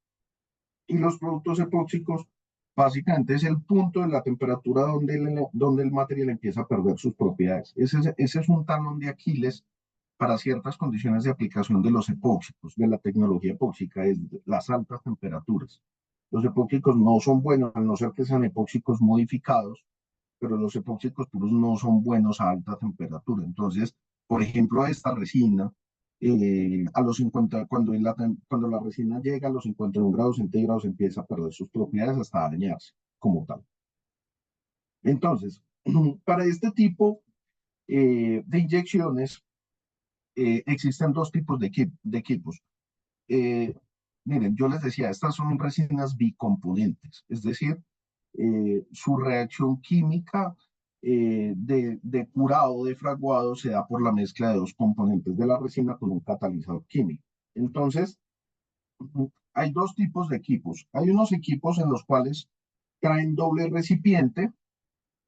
y los productos epóxicos básicamente es el punto de la temperatura donde el material empieza a perder sus propiedades. Ese es un talón de Aquiles para ciertas condiciones de aplicación de los epóxicos, de la tecnología epóxica, es las altas temperaturas. Los epóxicos no son buenos, a no ser que sean epóxicos modificados, pero los epóxicos puros no son buenos a alta temperatura. Entonces, por ejemplo, esta resina A los 50, cuando la resina llega a los 51 grados centígrados, empieza a perder sus propiedades hasta dañarse como tal. Entonces, para este tipo de inyecciones, existen dos tipos de equipos. Eh, Miren, yo les decía, estas son resinas bicomponentes, es decir, su reacción química de curado, de fraguado, se da por la mezcla de dos componentes de la resina con un catalizador químico. Entonces, hay dos tipos de equipos. Hay unos equipos en los cuales traen doble recipiente,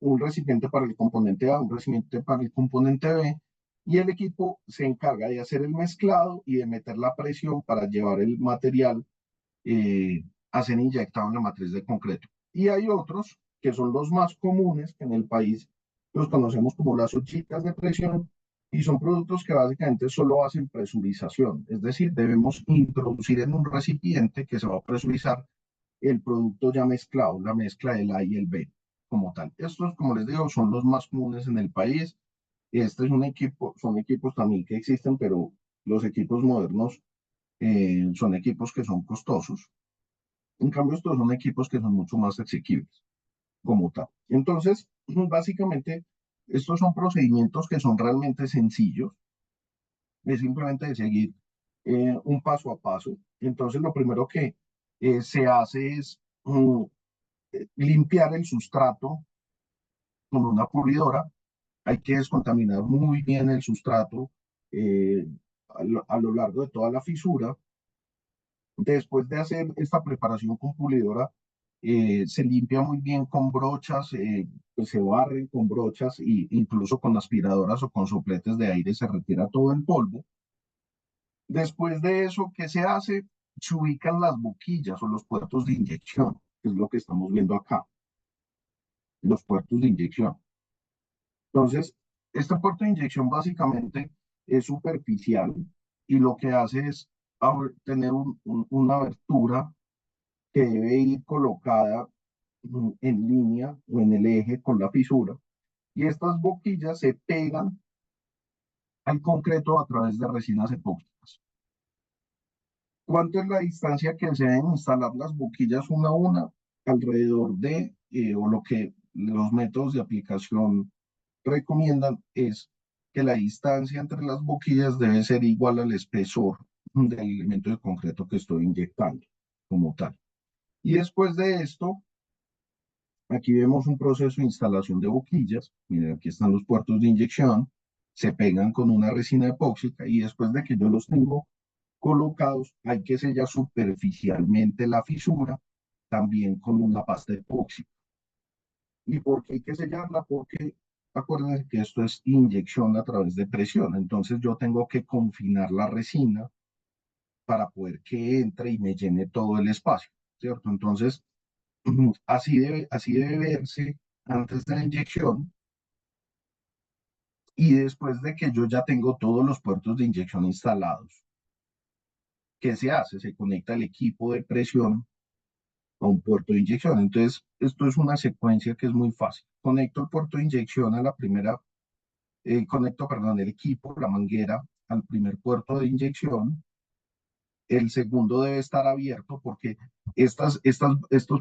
un recipiente para el componente A, un recipiente para el componente B, y el equipo se encarga de hacer el mezclado y de meter la presión para llevar el material a ser inyectado en la matriz de concreto. Y hay otros que son los más comunes, que en el país los conocemos como las ollitas de presión, y son productos que básicamente solo hacen presurización, es decir, debemos introducir en un recipiente que se va a presurizar el producto ya mezclado, la mezcla del A y el B como tal. Estos, como les digo, son los más comunes en el país. Este es un equipo, son equipos también que existen, pero los equipos modernos son equipos que son costosos. En cambio, estos son equipos que son mucho más asequibles como tal. Entonces, básicamente, estos son procedimientos que son realmente sencillos. Es simplemente de seguir un paso a paso. Entonces, lo primero que se hace es limpiar el sustrato con una pulidora. Hay que descontaminar muy bien el sustrato eh, a lo largo de toda la fisura. Después de hacer esta preparación con pulidora, se limpia muy bien con brochas, pues se barre con brochas e incluso con aspiradoras o con sopletes de aire se retira todo el polvo. Después de eso, ¿qué se hace? Se ubican las boquillas o los puertos de inyección, que es lo que estamos viendo acá, los puertos de inyección. Entonces, este puerto de inyección básicamente es superficial y lo que hace es tener una abertura que debe ir colocada en línea o en el eje con la fisura. Y estas boquillas se pegan al concreto a través de resinas epóxicas. ¿Cuánto es la distancia que se deben instalar las boquillas una a una? Alrededor de, o lo que los métodos de aplicación recomiendan es que la distancia entre las boquillas debe ser igual al espesor del elemento de concreto que estoy inyectando como tal. Y después de esto, aquí vemos un proceso de instalación de boquillas. Miren, aquí están los puertos de inyección. Se pegan con una resina epóxica y después de que yo los tengo colocados, hay que sellar superficialmente la fisura, también con una pasta epóxica. ¿Y por qué hay que sellarla? Porque acuérdense que esto es inyección a través de presión. Entonces yo tengo que confinar la resina para poder que entre y me llene todo el espacio, ¿cierto? Entonces, así debe verse antes de la inyección y después de que yo ya tengo todos los puertos de inyección instalados. ¿Qué se hace? Se conecta el equipo de presión a un puerto de inyección. Entonces, esto es una secuencia que es muy fácil. Conecto el puerto de inyección a la primera, conecto, perdón, el equipo, la manguera, al primer puerto de inyección. El segundo debe estar abierto porque estos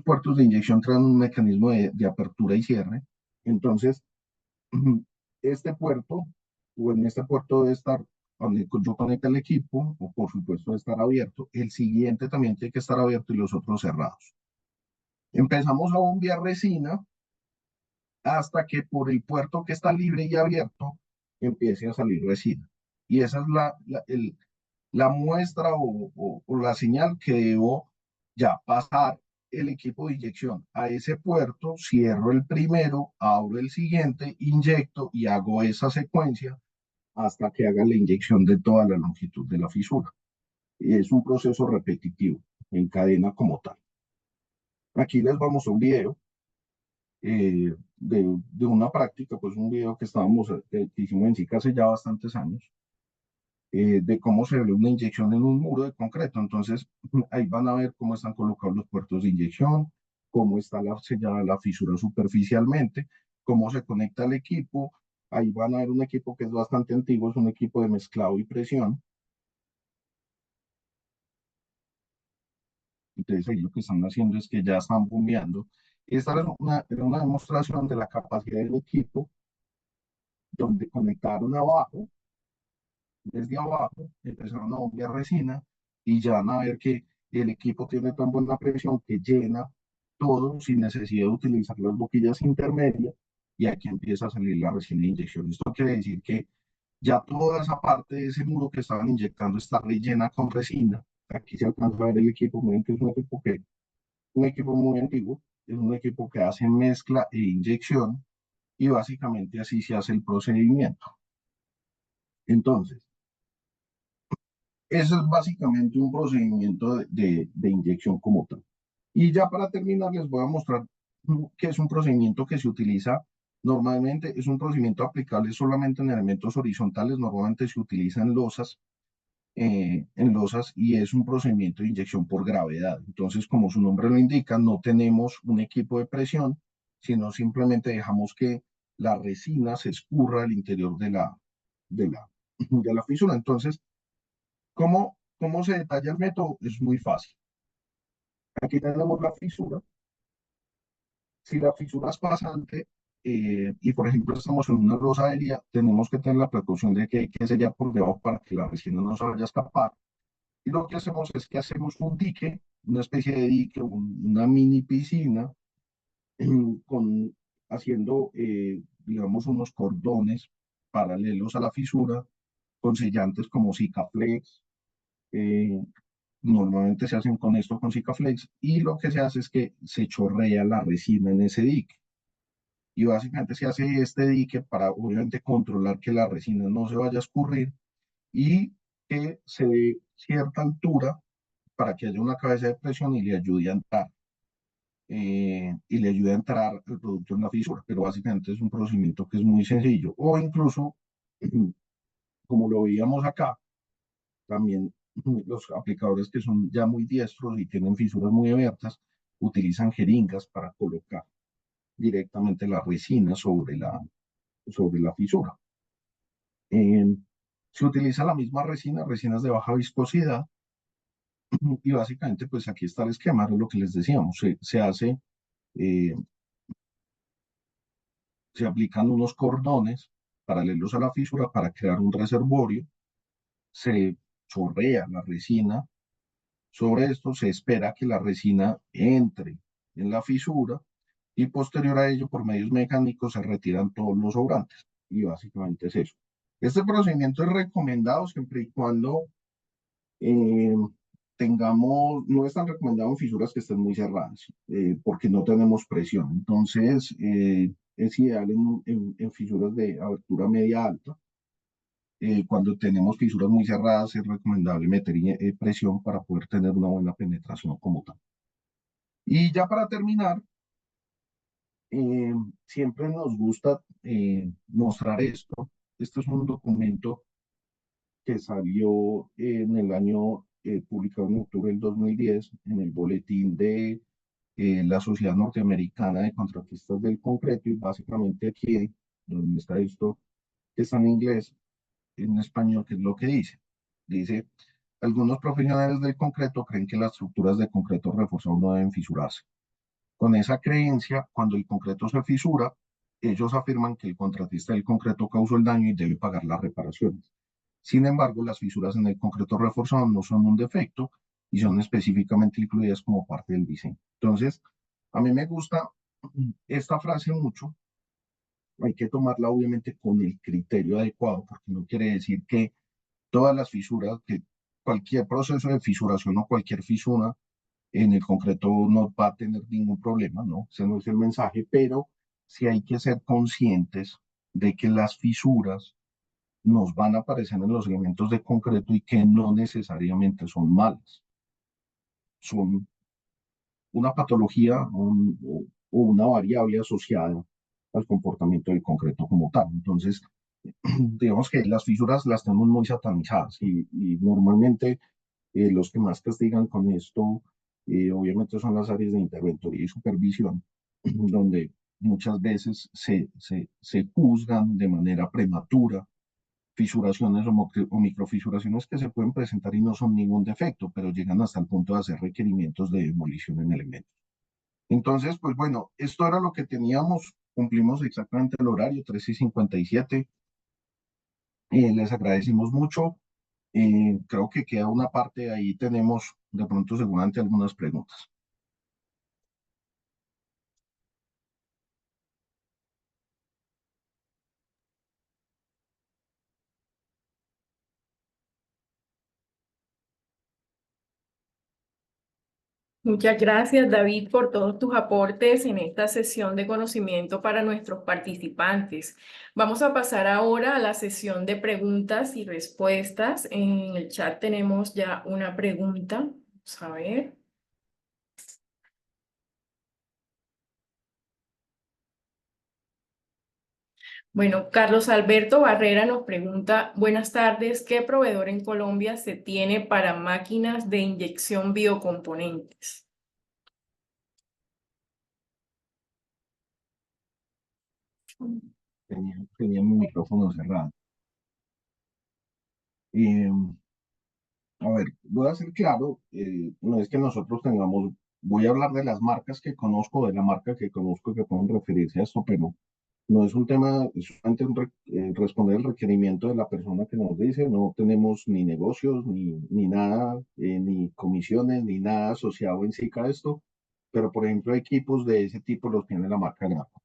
puertos de inyección traen un mecanismo de apertura y cierre. Entonces, este puerto, o en este puerto debe estar, donde yo conecte el equipo, o por supuesto debe estar abierto. El siguiente también tiene que estar abierto y los otros cerrados. Empezamos a bombear resina hasta que por el puerto que está libre y abierto empiece a salir resina. Y esa es la muestra o la señal que debo ya pasar el equipo de inyección a ese puerto, cierro el primero, abro el siguiente, inyecto y hago esa secuencia hasta que haga la inyección de toda la longitud de la fisura. Y es un proceso repetitivo en cadena como tal. Aquí les vamos a un video de una práctica, pues un video que que hicimos en SICA hace ya bastantes años, de cómo se ve una inyección en un muro de concreto. Entonces, ahí van a ver cómo están colocados los puertos de inyección, cómo está sellada la fisura superficialmente, cómo se conecta el equipo. Ahí van a ver un equipo que es bastante antiguo, es un equipo de mezclado y presión. Entonces ahí lo que están haciendo es que ya están bombeando. Esta era una demostración de la capacidad del equipo, donde conectaron abajo, desde abajo, empezaron a bombear resina y ya van a ver que el equipo tiene tan buena presión que llena todo sin necesidad de utilizar las boquillas intermedias y aquí empieza a salir la resina de inyección. Esto quiere decir que ya toda esa parte de ese muro que estaban inyectando está rellena con resina. Aquí se alcanza a ver el equipo, miren que es un equipo muy antiguo, es un equipo que hace mezcla e inyección y básicamente así se hace el procedimiento. Entonces, eso es básicamente un procedimiento de inyección como tal. Y ya para terminar, les voy a mostrar que es un procedimiento que se utiliza normalmente, es un procedimiento aplicable solamente en elementos horizontales, normalmente se utiliza en losas y es un procedimiento de inyección por gravedad. Entonces, como su nombre lo indica, no tenemos un equipo de presión, sino simplemente dejamos que la resina se escurra al interior de la, de la fisura. Entonces, ¿cómo se detalla el método? Es muy fácil. Aquí tenemos la fisura. Si la fisura es pasante y, por ejemplo, estamos en una losa aérea, tenemos que tener la precaución de que hay que sellar por debajo para que la resina no se vaya a escapar. Y lo que hacemos es que hacemos un dique, una especie de dique, una mini piscina, con, haciendo, digamos, unos cordones paralelos a la fisura, con sellantes como Sikaflex. eh, Normalmente se hacen con esto, con Sikaflex, y lo que se hace es que se chorrea la resina en ese dique. Y básicamente se hace este dique para, obviamente, controlar que la resina no se vaya a escurrir y que se dé cierta altura para que haya una cabeza de presión y le ayude a entrar, al producto en la fisura. Pero básicamente es un procedimiento que es muy sencillo. O incluso, como lo veíamos acá, también los aplicadores que son ya muy diestros y tienen fisuras muy abiertas, utilizan jeringas para colocar directamente la resina sobre la fisura. Eh, Se utiliza la misma resina, resinas de baja viscosidad, y básicamente pues aquí está el esquema, es lo que les decíamos, se hace, eh, se aplican unos cordones paralelos a la fisura para crear un reservorio, se chorrea la resina, sobre esto se espera que la resina entre en la fisura y posterior a ello por medios mecánicos se retiran todos los sobrantes y básicamente es eso. Este procedimiento es recomendado siempre y cuando eh, no es tan recomendado en fisuras que estén muy cerradas, porque no tenemos presión. Entonces, es ideal en fisuras de abertura media alta. Cuando tenemos fisuras muy cerradas, es recomendable meter presión para poder tener una buena penetración como tal. Y ya para terminar, eh, siempre nos gusta mostrar esto. Este es un documento que salió en el año, publicado en octubre del 2010 en el boletín de la Sociedad Norteamericana de Contratistas del Concreto y básicamente aquí, donde está esto, que está en inglés, en español, ¿qué es lo que dice? Dice, algunos profesionales del concreto creen que las estructuras de concreto reforzado no deben fisurarse. Con esa creencia, cuando el concreto se fisura, ellos afirman que el contratista del concreto causó el daño y debe pagar las reparaciones. Sin embargo, las fisuras en el concreto reforzado no son un defecto y son específicamente incluidas como parte del diseño. Entonces, a mí me gusta esta frase mucho. Hay que tomarla obviamente con el criterio adecuado, porque no quiere decir que todas las fisuras, que cualquier proceso de fisuración o cualquier fisura en el concreto no va a tener ningún problema, ¿no? Ese no es el mensaje, pero sí hay que ser conscientes de que las fisuras nos van a aparecer en los elementos de concreto y que no necesariamente son malas. Son una patología o una variable asociada al comportamiento del concreto como tal. Entonces, digamos que las fisuras las tenemos muy satanizadas y normalmente los que más castigan con esto, obviamente son las áreas de interventoría y supervisión, donde muchas veces se juzgan de manera prematura fisuraciones o microfisuraciones que se pueden presentar y no son ningún defecto, pero llegan hasta el punto de hacer requerimientos de demolición en elementos. Entonces, pues bueno, esto era lo que teníamos. Cumplimos exactamente el horario, 13:57. Les agradecimos mucho. Creo que queda una parte ahí, tenemos de pronto seguramente algunas preguntas. Muchas gracias, David, por todos tus aportes en esta sesión de conocimiento para nuestros participantes. Vamos a pasar ahora a la sesión de preguntas y respuestas. En el chat tenemos ya una pregunta. Vamos a ver. Bueno, Carlos Alberto Barrera nos pregunta, buenas tardes, ¿qué proveedor en Colombia se tiene para máquinas de inyección biocomponentes? Tenía mi micrófono cerrado. Eh, a ver, voy a ser claro, no es que nosotros tengamos, voy a hablar de las marcas que conozco, de la marca que conozco que pueden referirse a esto, pero no es un tema, es solamente responder el requerimiento de la persona que nos dice, no tenemos ni negocios, ni nada, ni comisiones, ni nada asociado en sí a esto, pero por ejemplo equipos de ese tipo los tiene la marca Grappa.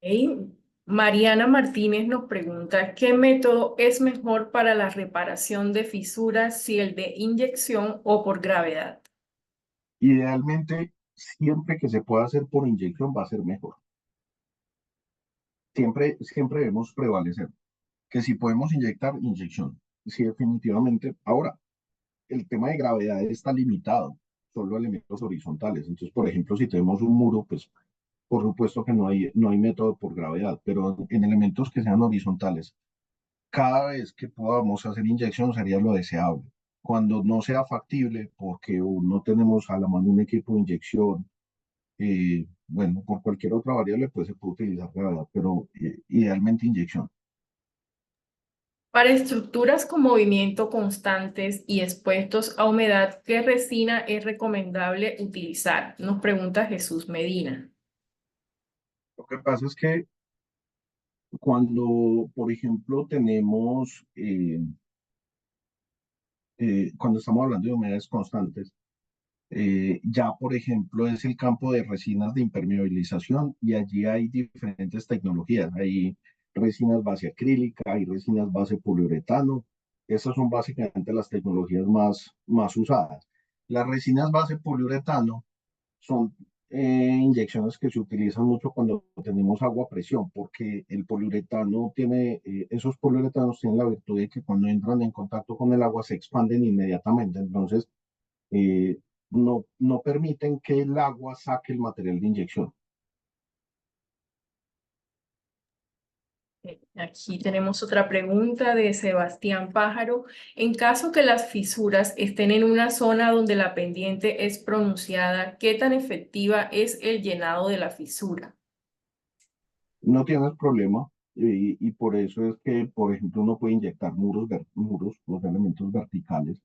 Ok. Mariana Martínez nos pregunta, ¿qué método es mejor para la reparación de fisuras, si el de inyección o por gravedad? Idealmente, siempre que se pueda hacer por inyección va a ser mejor. Siempre debemos prevalecer que si podemos inyectar, inyección. Sí, definitivamente. Ahora, el tema de gravedad está limitado, solo a elementos horizontales. Entonces, por ejemplo, si tenemos un muro, pues por supuesto que no hay método por gravedad, pero en elementos que sean horizontales, cada vez que podamos hacer inyección sería lo deseable. Cuando no sea factible, porque no tenemos a la mano un equipo de inyección, bueno, por cualquier otra variable, pues se puede utilizar gravedad, pero idealmente inyección. Para estructuras con movimiento constantes y expuestos a humedad, ¿qué resina es recomendable utilizar? Nos pregunta Jesús Medina. Lo que pasa es que cuando, por ejemplo, cuando estamos hablando de humedades constantes, ya, por ejemplo, es el campo de resinas de impermeabilización y allí hay diferentes tecnologías. Hay resinas base acrílica, hay resinas base poliuretano. Esas son básicamente las tecnologías más usadas. Las resinas base poliuretano son inyecciones que se utilizan mucho cuando tenemos agua a presión, porque el poliuretano esos poliuretanos tienen la virtud de que cuando entran en contacto con el agua se expanden inmediatamente. Entonces, eh, no permiten que el agua saque el material de inyección. Aquí tenemos otra pregunta de Sebastián Pájaro. En caso que las fisuras estén en una zona donde la pendiente es pronunciada, ¿qué tan efectiva es el llenado de la fisura? No tienes problema y por eso es que, por ejemplo, uno puede inyectar muros, los elementos verticales.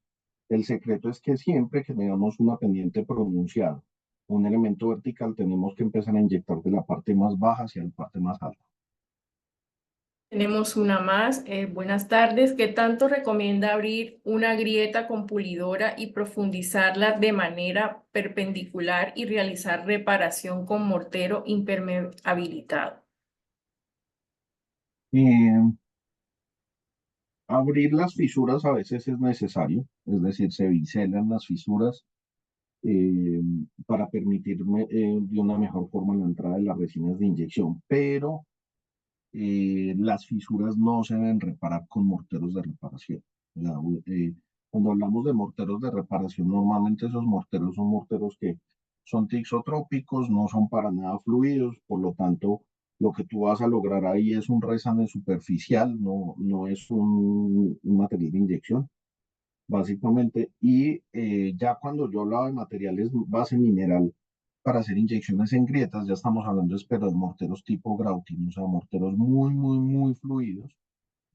El secreto es que siempre que tengamos una pendiente pronunciada, un elemento vertical, tenemos que empezar a inyectar de la parte más baja hacia la parte más alta. Tenemos una más. Buenas tardes. ¿Qué tanto recomienda abrir una grieta con pulidora y profundizarla de manera perpendicular y realizar reparación con mortero impermeabilitado? Eh, Abrir las fisuras a veces es necesario, es decir, se biselan las fisuras eh, para permitirme de una mejor forma la entrada de las resinas de inyección, pero las fisuras no se deben reparar con morteros de reparación. La- Cuando hablamos de morteros de reparación, normalmente esos morteros son morteros que son tixotrópicos, no son para nada fluidos, por lo tanto, lo que tú vas a lograr ahí es un resane superficial, no es un material de inyección, básicamente. Y ya cuando yo hablaba de materiales base mineral, para hacer inyecciones en grietas, ya estamos hablando, espero, de morteros tipo Grouting, o sea, morteros muy, muy, muy fluidos,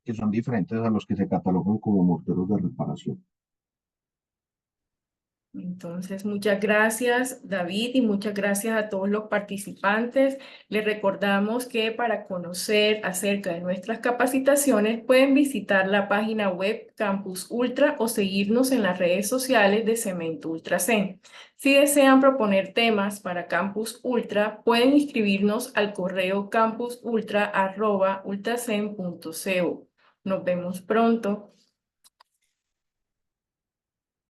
que son diferentes a los que se catalogan como morteros de reparación. Entonces, muchas gracias, David, y muchas gracias a todos los participantes. Les recordamos que para conocer acerca de nuestras capacitaciones pueden visitar la página web Campus Ultra o seguirnos en las redes sociales de Cemento Ultracen. Si desean proponer temas para Campus Ultra, pueden inscribirnos al correo campusultra@ultracen.co. Nos vemos pronto.